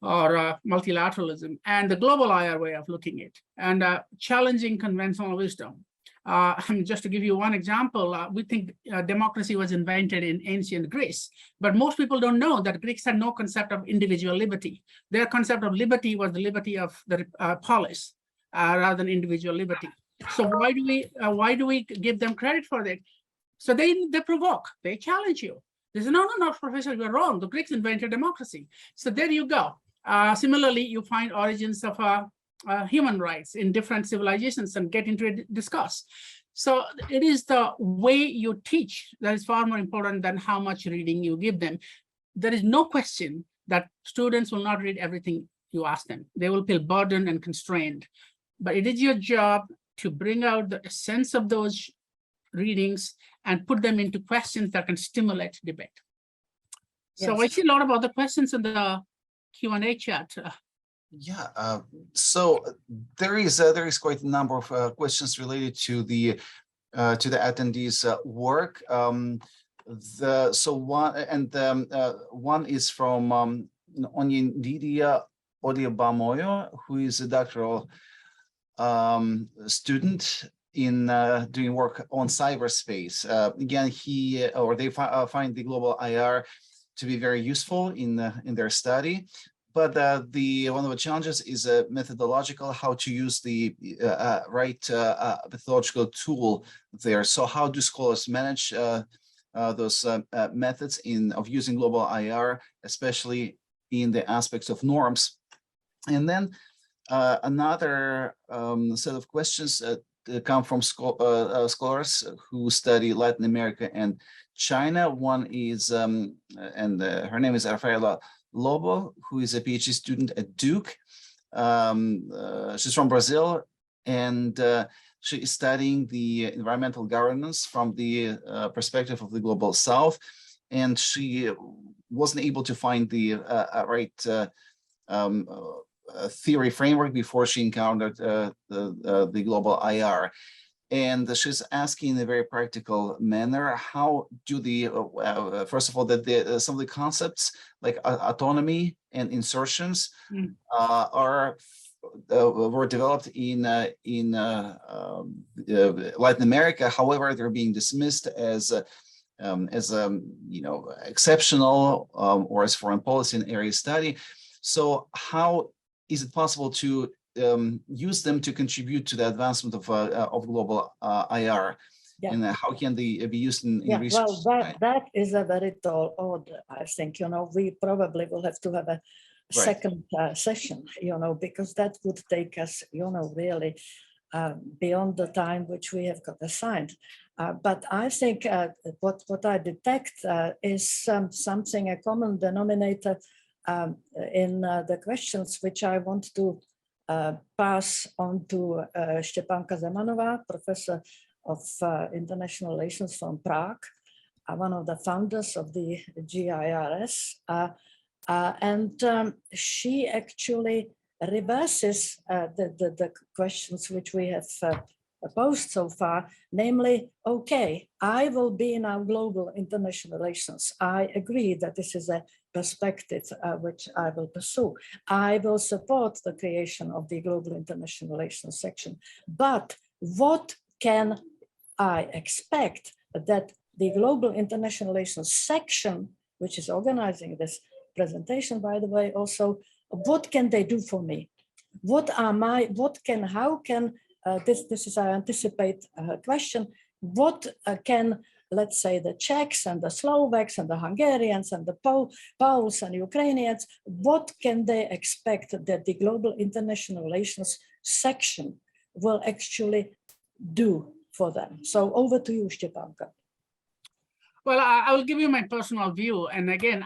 or multilateralism, and the global IR way of looking at it, and challenging conventional wisdom. Just to give you one example, we think democracy was invented in ancient Greece, but most people don't know that Greeks had no concept of individual liberty. Their concept of liberty was the liberty of the polis rather than individual liberty. So why do we give them credit for that? So they provoke, they challenge you. They say, no, professor, you're wrong. The Greeks invented democracy. So there you go. Similarly, you find origins of human rights in different civilizations and get into it, discuss. So it is the way you teach that is far more important than how much reading you give them. There is no question that students will not read everything you ask them. They will feel burdened and constrained. But it is your job to bring out the essence of those readings and put them into questions that can stimulate debate. So Yes. I see a lot of other questions in the Q&A chat. Yeah, so there is quite a number of questions related to the attendees' work. One is from Onyindidia Odiabamoyo, who is a doctoral student in doing work on cyberspace. Again, they find the global IR to be very useful in their study. But one of the challenges is methodological, how to use the right methodological tool there. So how do scholars manage those methods of using global IR, especially in the aspects of norms? And then another set of questions come from scholars who study Latin America and China. One is, her name is Rafaela Lobo, who is a PhD student at Duke. She's from Brazil, and she is studying the environmental governance from the perspective of the global South, and she wasn't able to find the right theory framework before she encountered the global IR. And she's asking in a very practical manner, how do first of all, that some of the concepts like autonomy and insertions were developed in Latin America. However, they're being dismissed as exceptional or as foreign policy and area study. So how is it possible to use them to contribute to the advancement of global IR? Yeah. And how can they be used in research? Well, that is a very tall order, I think. We probably will have to have second session, because that would take us, really beyond the time which we have got assigned. But I think what I detect is something, a common denominator in the questions which I want to pass on to Štěpánka Zemanová, professor of international relations from Prague, one of the founders of the GIRS. And she actually reverses the questions which we have posed so far, namely, okay, I will be now global international relations. I agree that this is a perspective which I will pursue. I will support the creation of the global international relations section. But what can I expect that the global international relations section, which is organizing this presentation, by the way, also, what can they do for me? How can this is, I anticipate a question, what can, let's say, the Czechs and the Slovaks and the Hungarians and the Poles and Ukrainians, what can they expect that the global international relations section will actually do for them? So over to you, Štěpánka. Well, I will give you my personal view. And again,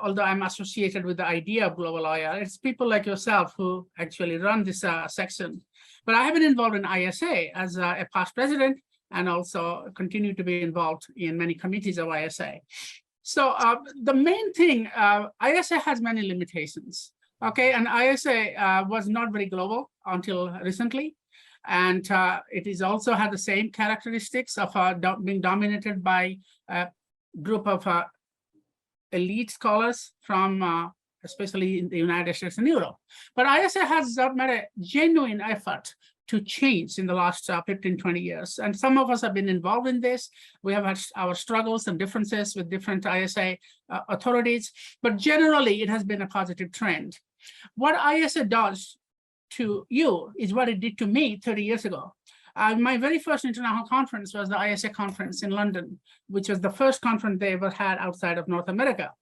although I'm associated with the idea of global IR, it's people like yourself who actually run this section. But I have been involved in ISA as a past president and also continue to be involved in many committees of ISA. So the main thing, ISA has many limitations. Okay, and ISA was not very global until recently. And it is also had the same characteristics of being dominated by a group of elite scholars from especially in the United States and Europe. But ISA has made a genuine effort to change in the last 15, 20 years. And some of us have been involved in this. We have had our struggles and differences with different ISA authorities, but generally it has been a positive trend. What ISA does to you is what it did to me 30 years ago. My very first international conference was the ISA conference in London, which was the first conference they ever had outside of North America,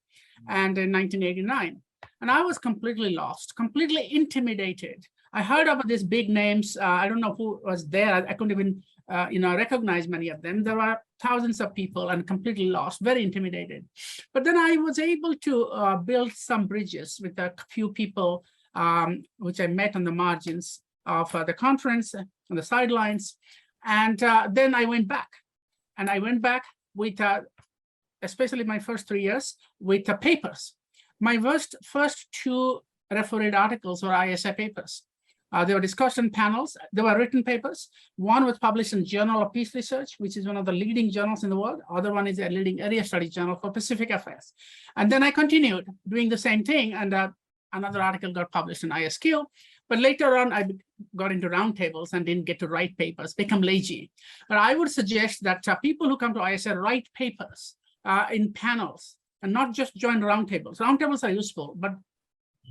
and in 1989. And I was completely lost, completely intimidated. I heard about these big names. I don't know who was there. I couldn't even recognize many of them. There were thousands of people and completely lost, very intimidated. But then I was able to build some bridges with a few people which I met on the margins of the conference, on the sidelines. And then I went back. And I went back with, especially my first 3 years, with papers. My first two refereed articles were ISA papers. They were discussion panels. They were written papers. One was published in Journal of Peace Research, which is one of the leading journals in the world. Other one is a leading area study journal for Pacific Affairs. And then I continued doing the same thing. And another article got published in ISQ. But later on, I got into roundtables and didn't get to write papers, become lazy. But I would suggest that people who come to ISA write papers in panels and not just join roundtables. Roundtables are useful, but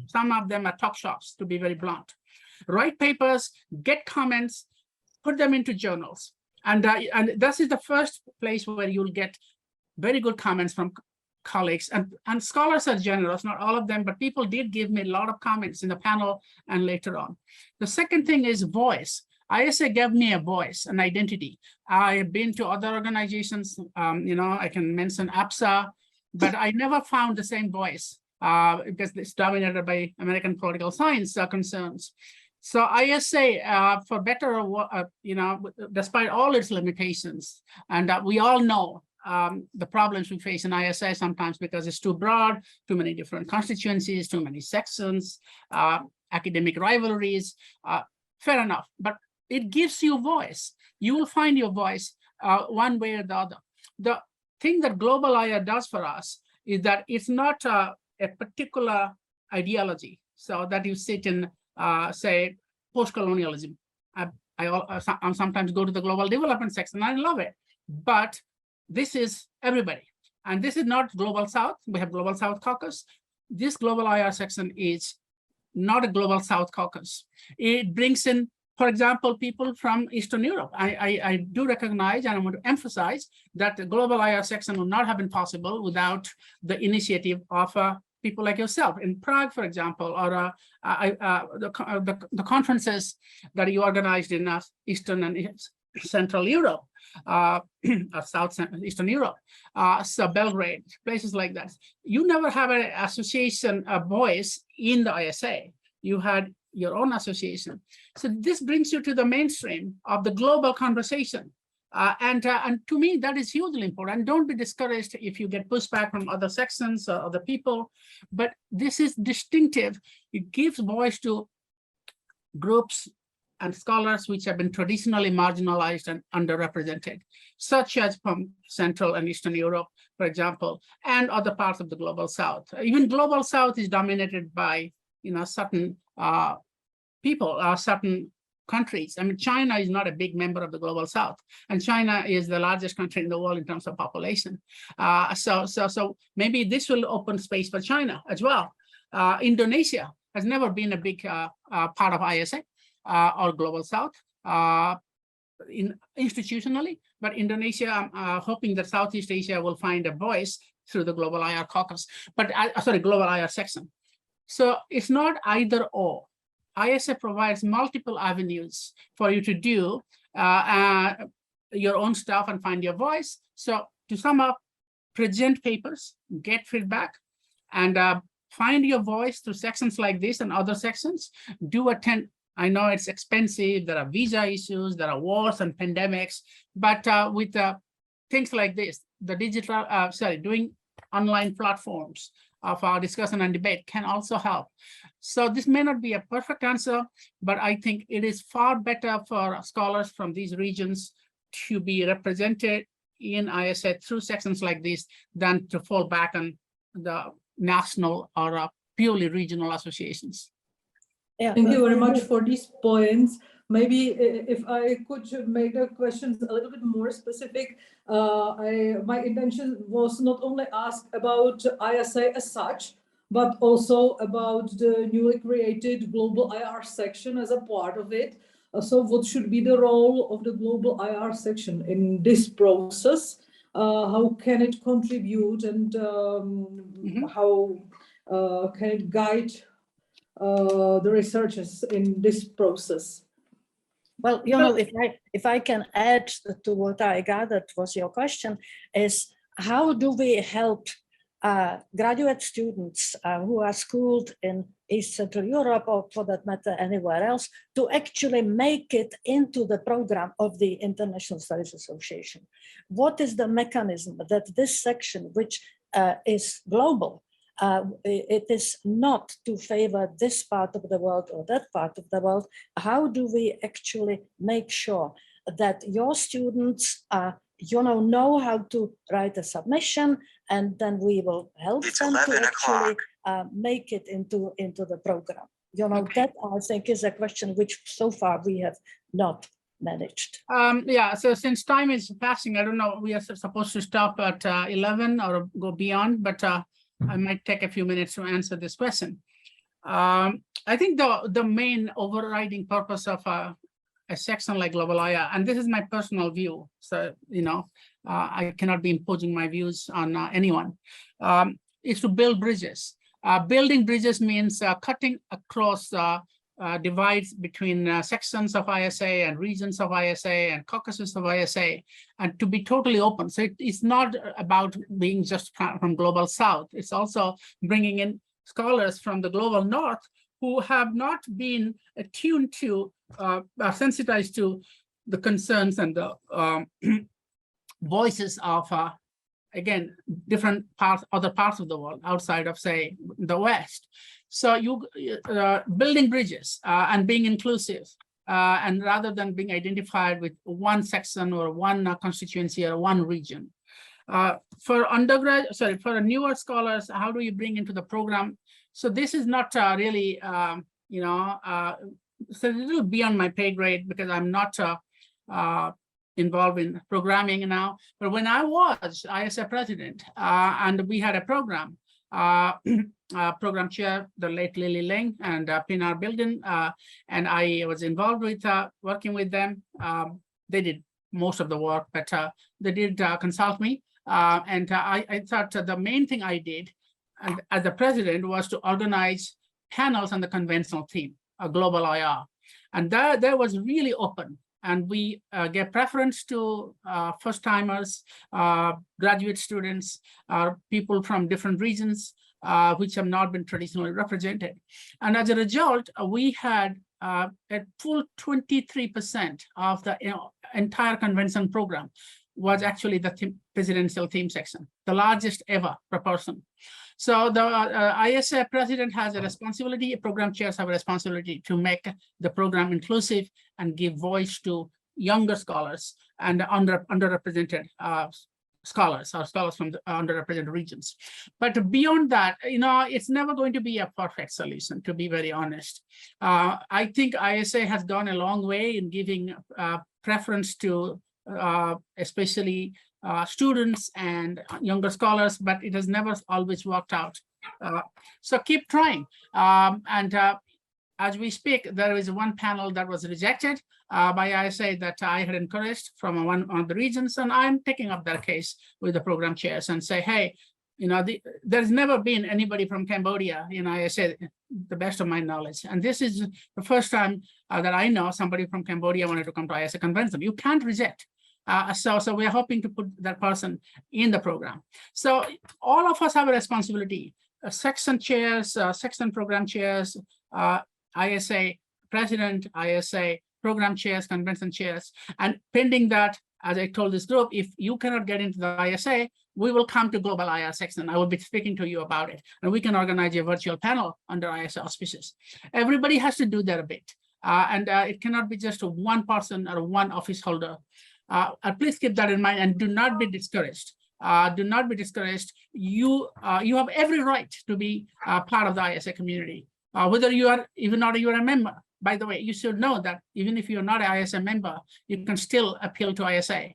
some of them are talk shops, to be very blunt. Write papers, get comments, put them into journals. And this is the first place where you'll get very good comments from colleagues. And scholars are generous, not all of them, but people did give me a lot of comments in the panel and later on. The second thing is voice. ISA gave me a voice, an identity. I have been to other organizations, I can mention APSA, but I never found the same voice because it's dominated by American political science concerns. So ISA, for better or despite all its limitations, and we all know the problems we face in ISA sometimes because it's too broad, too many different constituencies, too many sections, academic rivalries, fair enough, but it gives you voice. You will find your voice one way or the other. The thing that global IR does for us is that it's not a particular ideology. So that you sit in, say, post-colonialism. I sometimes go to the global development section and I love it, but this is everybody. And this is not Global South. We have Global South Caucus. This global IR section is not a Global South Caucus. It brings in, for example, people from Eastern Europe. I do recognize and I want to emphasize that the global IR section would not have been possible without the initiative of people like yourself in Prague, for example, or the conferences that you organized in Eastern and Central Europe, or South Eastern Europe, so Belgrade, places like that. You never have an association, a voice in the ISA. You had your own association. So this brings you to the mainstream of the global conversation. And to me, that is hugely important. Don't be discouraged if you get pushback from other sections or other people, but this is distinctive. It gives voice to groups and scholars which have been traditionally marginalized and underrepresented, such as from Central and Eastern Europe, for example, and other parts of the Global South. Even Global South is dominated by, certain people, certain countries. I mean, China is not a big member of the Global South, and China is the largest country in the world in terms of population. So maybe this will open space for China as well. Indonesia has never been a big part of ISA or Global South institutionally, but Indonesia, I'm hoping that Southeast Asia will find a voice through the Global IR caucus, but Global IR section. So it's not either or. ISA provides multiple avenues for you to do your own stuff and find your voice. So to sum up, present papers, get feedback, and find your voice through sections like this and other sections. Do attend. I know it's expensive. There are visa issues. There are wars and pandemics. But with things like this, the digital, doing online platforms of our discussion and debate can also help. So this may not be a perfect answer, but I think it is far better for scholars from these regions to be represented in ISA through sections like this than to fall back on the national or purely regional associations. Yeah, thank you very much for these points. Maybe if I could make the questions a little bit more specific, my intention was not only ask about ISA as such, but also about the newly created Global IR section as a part of it. So what should be the role of the Global IR section in this process? How can it contribute, and how can it guide the researchers in this process? Well, if I can add to what I gathered was your question, is how do we help graduate students who are schooled in East Central Europe, or for that matter anywhere else, to actually make it into the program of the International Studies Association? What is the mechanism that this section, which is global, it is not to favor this part of the world or that part of the world? How do we actually make sure that your students know how to write a submission, and then we will help them to actually make it into the program? Okay. That I think is a question which so far we have not managed. Yeah, so since time is passing, I don't know, we are supposed to stop at 11 or go beyond, but I might take a few minutes to answer this question. I think the main overriding purpose of a section like Global IR, and this is my personal view, so I cannot be imposing my views on anyone, is to build bridges. Building bridges means cutting across divides between sections of ISA and regions of ISA and caucuses of ISA, and to be totally open. So it's not about being just from Global South. It's also bringing in scholars from the Global North who have not been attuned to, sensitized to the concerns and the voices of, again, different parts, other parts of the world outside of, say, the West. So you building bridges and being inclusive, and rather than being identified with one section or one constituency or one region. For for newer scholars, how do you bring into the program? So this is not really, so a little beyond my pay grade, because I'm not involved in programming now. But when I was ISA president, and we had a program, program chair, the late Lily Ling and Pinar Bilden, and I was involved with working with them. They did most of the work, but they did consult me. And I thought the main thing I did and as the president, was to organize panels on the conventional theme, a global IR. And that was really open. And we gave preference to first-timers, graduate students, people from different regions, which have not been traditionally represented. And as a result, we had a full 23% of the entire convention program was actually the presidential theme section, the largest ever per person. So the ISA president has a responsibility, program chairs have a responsibility to make the program inclusive and give voice to younger scholars and underrepresented scholars or scholars from the underrepresented regions. But beyond that, it's never going to be a perfect solution, to be very honest. I think ISA has gone a long way in giving preference to especially students and younger scholars, but it has never always worked out. So keep trying. As we speak, there is one panel that was rejected by ISA that I had encouraged from one of the regions, and I'm taking up that case with the program chairs and say, hey, there's never been anybody from Cambodia in ISA, the best of my knowledge. And this is the first time that I know somebody from Cambodia wanted to come to ISA convention. You can't reject. So we're hoping to put that person in the program. So all of us have a responsibility. Section chairs, section program chairs, ISA president, ISA program chairs, convention chairs, and pending that, as I told this group, if you cannot get into the ISA, we will come to Global IR section. I will be speaking to you about it, and we can organize a virtual panel under ISA auspices. Everybody has to do their bit, and it cannot be just one person or one office holder. Please keep that in mind and do not be discouraged. Do not be discouraged. You have every right to be part of the ISA community, whether you are even not a member. By the way, you should know that even if you're not an ISA member, you can still appeal to ISA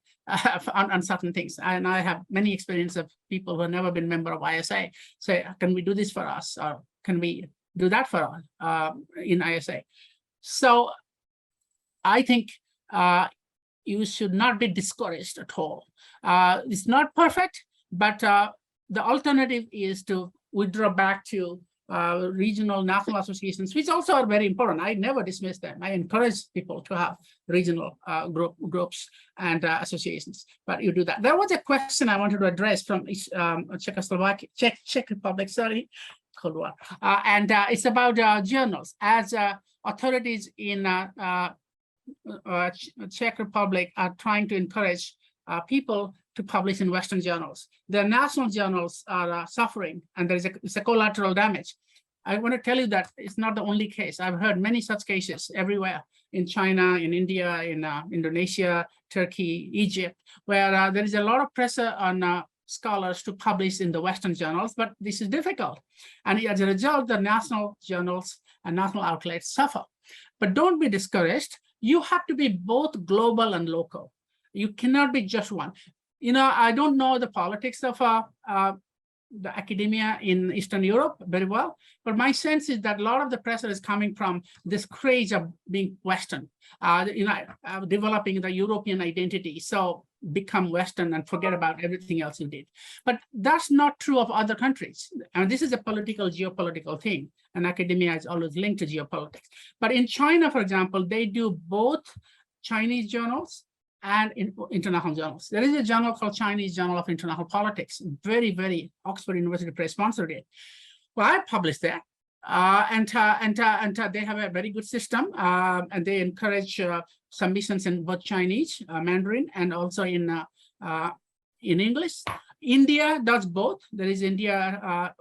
on certain things. And I have many experience of people who have never been member of ISA say, can we do this for us? Or can we do that for us in ISA? So I think you should not be discouraged at all. It's not perfect, but the alternative is to withdraw back to regional national associations, which also are very important. I never dismiss them. I encourage people to have regional groups and associations, but you do that. There was a question I wanted to address from Czech Republic, sorry, Cold War. And it's about journals. As authorities in Czech Republic are trying to encourage people to publish in Western journals. The national journals are suffering, and it's a collateral damage. I want to tell you that it's not the only case. I've heard many such cases everywhere in China, in India, in Indonesia, Turkey, Egypt, where there is a lot of pressure on scholars to publish in the Western journals, but this is difficult. And as a result, the national journals and national outlets suffer. But don't be discouraged. You have to be both global and local. You cannot be just one. I don't know the politics of the academia in Eastern Europe very well, but my sense is that a lot of the pressure is coming from this craze of being Western, developing the European identity. So become Western and forget about everything else you did. But that's not true of other countries. And this is a geopolitical thing, and academia is always linked to geopolitics. But in China, for example, they do both Chinese journals and international journals. There is a journal called Chinese Journal of International Politics, very Oxford University Press sponsored it. Well, I published there, and they have a very good system, and they encourage submissions in both Chinese, Mandarin, and also in English. India does both. There is India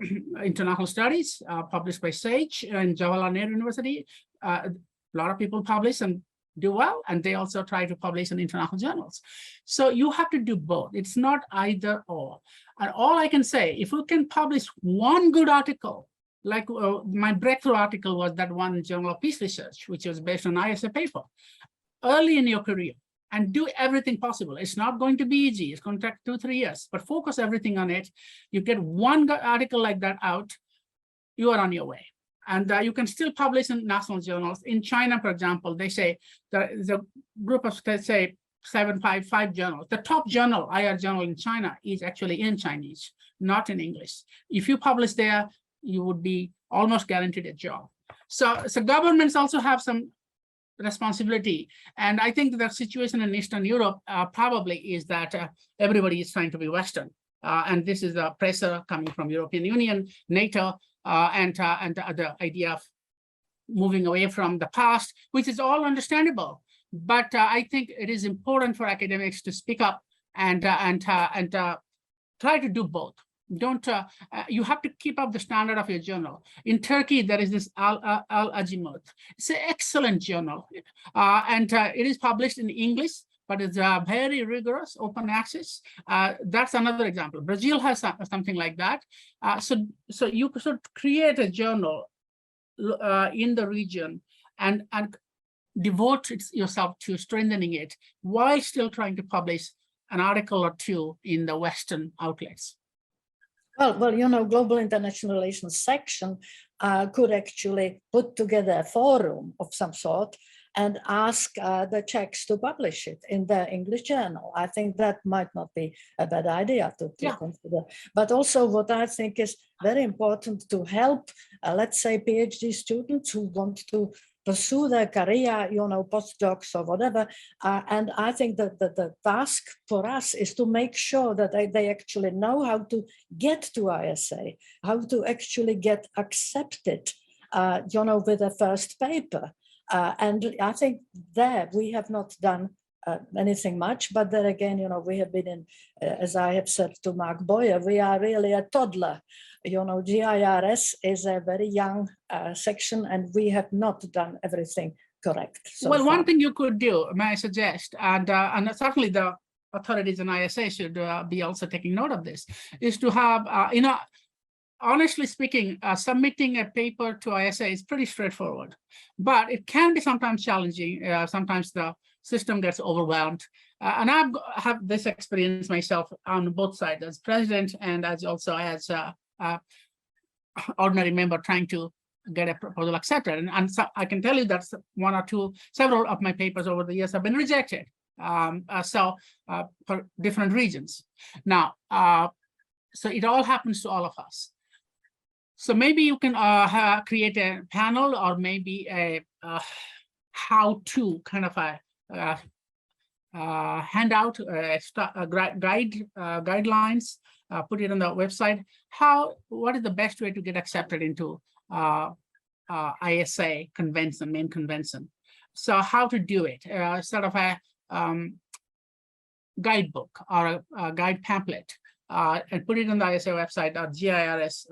International Studies published by SAGE and Jawaharlal Nehru University. A lot of people publish and do well, and they also try to publish in international journals. So you have to do both. It's not either or. And all I can say, if you can publish one good article, like my breakthrough article was that one Journal of Peace Research, which was based on ISA paper, early in your career, and do everything possible. It's not going to be easy. It's going to take 2-3 years, but focus everything on it. You get one article like that out, you are on your way. And you can still publish in national journals. In China, for example, they say there's a group of, let's say, 755 journals. The top journal, IR journal in China, is actually in Chinese, not in English. If you publish there, you would be almost guaranteed a job. So governments also have some responsibility. And I think the situation in Eastern Europe probably is that everybody is trying to be Western. And this is the pressure coming from European Union, NATO, and the idea of moving away from the past, which is all understandable. But I think it is important for academics to speak up and try to do both. Don't you have to keep up the standard of your journal. In Turkey, there is this Al-Azimuth. It's an excellent journal, and it is published in English, but it's very rigorous, open access. That's another example. Brazil has something like that. So you should create a journal in the region and devote yourself to strengthening it while still trying to publish an article or two in the Western outlets. Well, you know, Global International Relations section could actually put together a forum of some sort and ask the Czechs to publish it in their English journal. I think that might not be a bad idea to consider. But also what I think is very important to help, let's say, PhD students who want to pursue their career, you know, postdocs or whatever. And I think that the task for us is to make sure that they actually know how to get to ISA, how to actually get accepted, you know, with a first paper. And I think there we have not done anything much, but then again, you know, we have been in, as I have said to Mark Boyer, we are really a toddler. You know, GIRS is a very young section, and we have not done everything correct. So well, far. one thing you could do, may I suggest, and certainly the authorities in ISA should be also taking note of this, is to have, you know, honestly speaking, submitting a paper to ISA is pretty straightforward, but it can be sometimes challenging. Sometimes the system gets overwhelmed. And I have this experience myself on both sides, as president and as also as ordinary member trying to get a proposal accepted. And so I can tell you that several of my papers over the years have been rejected. For different reasons. Now, so it all happens to all of us. So maybe you can create a panel or maybe a how-to kind of a handout, guidelines, put it on the website. What is the best way to get accepted into ISA convention, main convention? So how to do it? Sort of a guidebook or a guide pamphlet, and put it on the ISA website or GIRS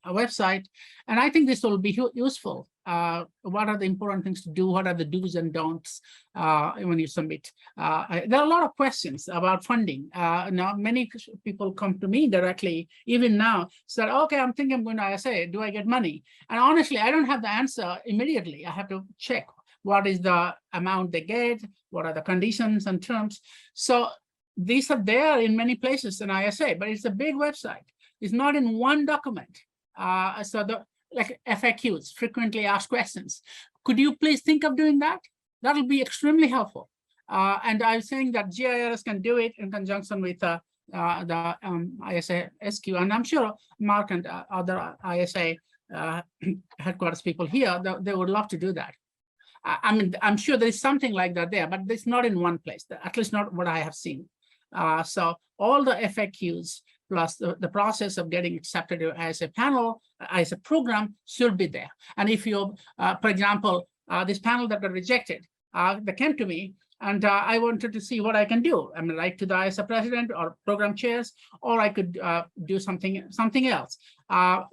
website. And I think this will be useful. What are the important things to do? What are the do's and don'ts when you submit? There are a lot of questions about funding. Now, many people come to me directly, even now, said, okay, I'm thinking I'm going to ISA. Do I get money? And honestly, I don't have the answer immediately. I have to check what is the amount they get, what are the conditions and terms. So these are there in many places in ISA, but it's a big website. It's not in one document. Like FAQs, frequently asked questions. Could you please think of doing that? That'll be extremely helpful. And I'm saying that GIRS can do it in conjunction with the ISA SQ. And I'm sure Mark and other ISA headquarters people here, they would love to do that. I mean, I'm sure there is something like that there, but it's not in one place, at least not what I have seen. So all the FAQs plus the process of getting accepted as a panel, as a program should be there. And if you, for example, this panel that got rejected, they came to me and I wanted to see what I can do. I mean, write to the ISA president or program chairs, or I could do something else.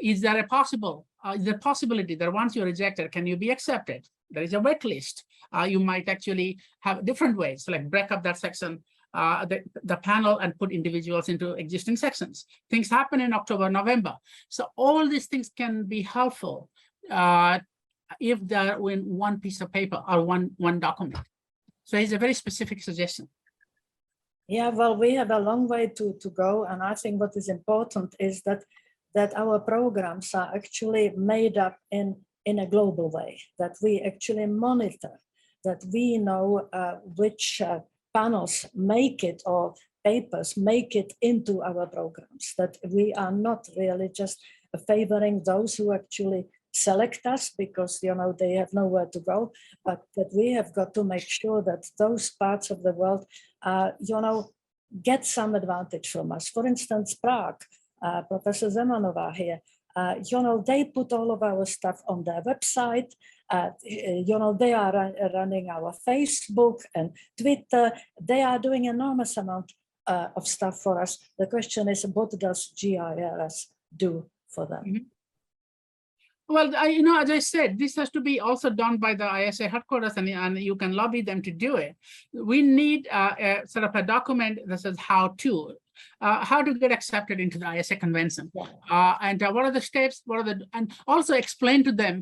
Is there a possibility that once you're rejected, can you be accepted? There is a wait list. You might actually have different ways, like break up that section, the panel, and put individuals into existing sections. Things happen in October, November. So all these things can be helpful if they're in one piece of paper or one document. So it's a very specific suggestion. Yeah, well, we have a long way to go. And I think what is important is that our programs are actually made up in a global way, that we actually monitor, that we know which panels make it, or papers make it into our programs, that we are not really just favoring those who actually select us because, you know, they have nowhere to go, but that we have got to make sure that those parts of the world, you know, get some advantage from us. For instance, Prague, Professor Zemanova here, you know, they put all of our stuff on their website. You know, they are running our Facebook and Twitter. They are doing enormous amount of stuff for us. The question is, what does GIRS do for them? Mm-hmm. Well, you know, as I said, this has to be also done by the ISA headquarters, and you can lobby them to do it. We need a sort of a document that says how to get accepted into the ISA convention, and what are the steps, and also explain to them,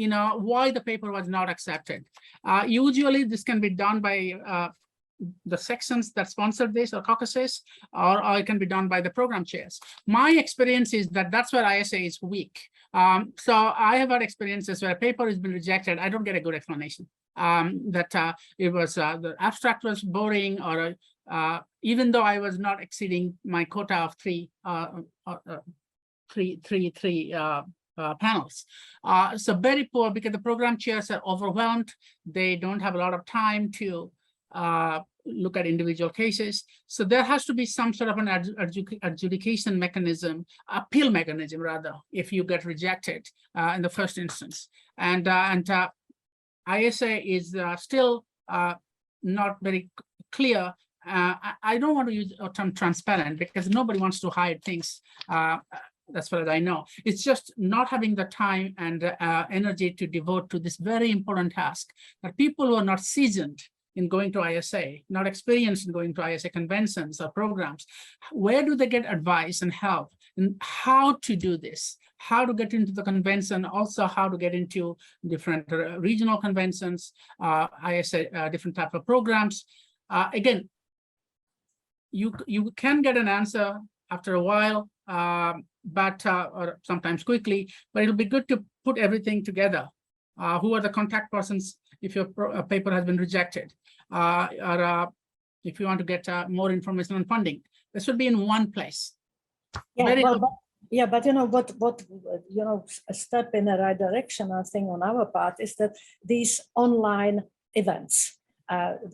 you know, why the paper was not accepted. Usually, this can be done by the sections that sponsored this or caucuses, or it can be done by the program chairs. My experience is that that's where ISA is weak. So I have had experiences where a paper has been rejected. I don't get a good explanation that it was the abstract was boring, or even though I was not exceeding my quota of three panels. So very poor, because the program chairs are overwhelmed. They don't have a lot of time to look at individual cases. So there has to be some sort of an adjudication mechanism, appeal mechanism rather, if you get rejected in the first instance. And ISA is still not very clear. I don't want to use the term transparent because nobody wants to hide things. That's what I know. It's just not having the time and energy to devote to this very important task. That people who are not seasoned in going to ISA, not experienced in going to ISA conventions or programs, where do they get advice and help and how to do this? How to get into the convention, also how to get into different regional conventions, ISA, different type of programs. Again, you can get an answer after a while, but or sometimes quickly, but it'll be good to put everything together. Who are the contact persons if your paper has been rejected, or if you want to get more information on funding? This should be in one place. Yeah, but you know what you know, a step in the right direction, I think, on our part is that these online events.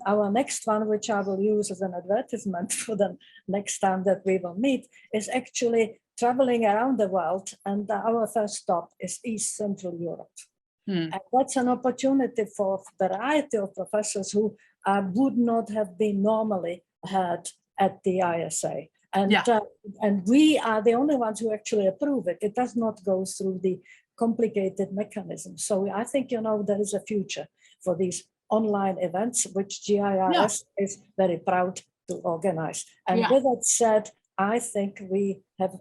Our next one, which I will use as an advertisement for the next time that we will meet, is actually traveling around the world, and our first stop is East Central Europe. And that's an opportunity for a variety of professors who would not have been normally heard at the ISA. And, and we are the only ones who actually approve it. It does not go through the complicated mechanism. So I think, you know, there is a future for these online events, which GIRS is very proud to organize. And with that said, I think we have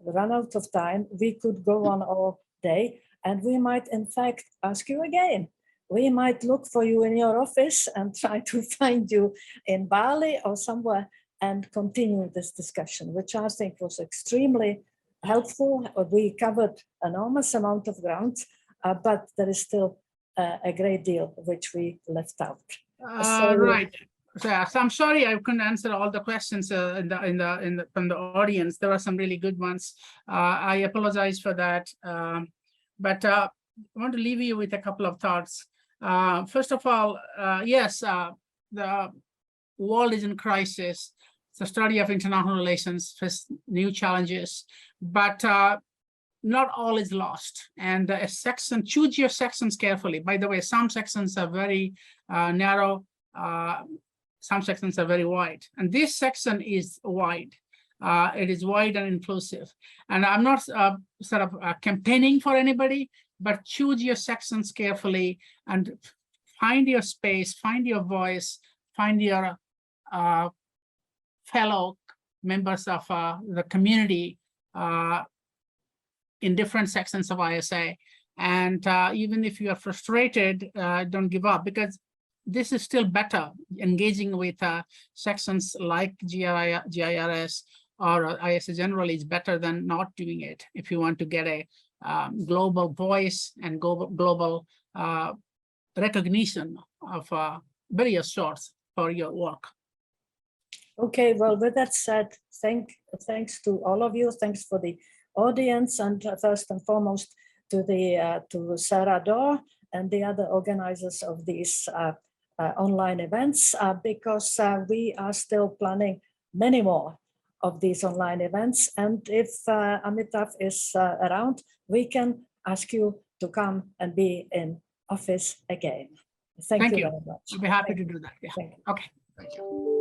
run out of time. We could go on all day. And we might, in fact, ask you again. We might look for you in your office and try to find you in Bali or somewhere and continue this discussion, which I think was extremely helpful. We covered an enormous amount of ground, but there is still a great deal which we left out. Right. So I'm sorry I couldn't answer all the questions from the audience. There are some really good ones. I apologize for that. But I want to leave you with a couple of thoughts. First of all, yes, the world is in crisis. The study of international relations faces new challenges, but not all is lost. And a section, choose your sections carefully. By the way, some sections are very narrow, some sections are very wide. And this section is wide. It is wide and inclusive. And I'm not sort of campaigning for anybody, but choose your sections carefully and find your space, find your voice, find your fellow members of the community in different sections of ISA. And even if you are frustrated, don't give up, because this is still better. Engaging with sections like GIRS or ISA generally is better than not doing it if you want to get a global voice and global recognition of various sorts for your work. Okay, well, with that said, thanks to all of you. Thanks for the audience, and first and foremost to Sarah Dorr and the other organizers of these online events, because we are still planning many more of these online events. And if Amitav is around, we can ask you to come and be in office again. Thank you very much. I'll be happy to do that. Yeah. Thank you. Okay. Thank you.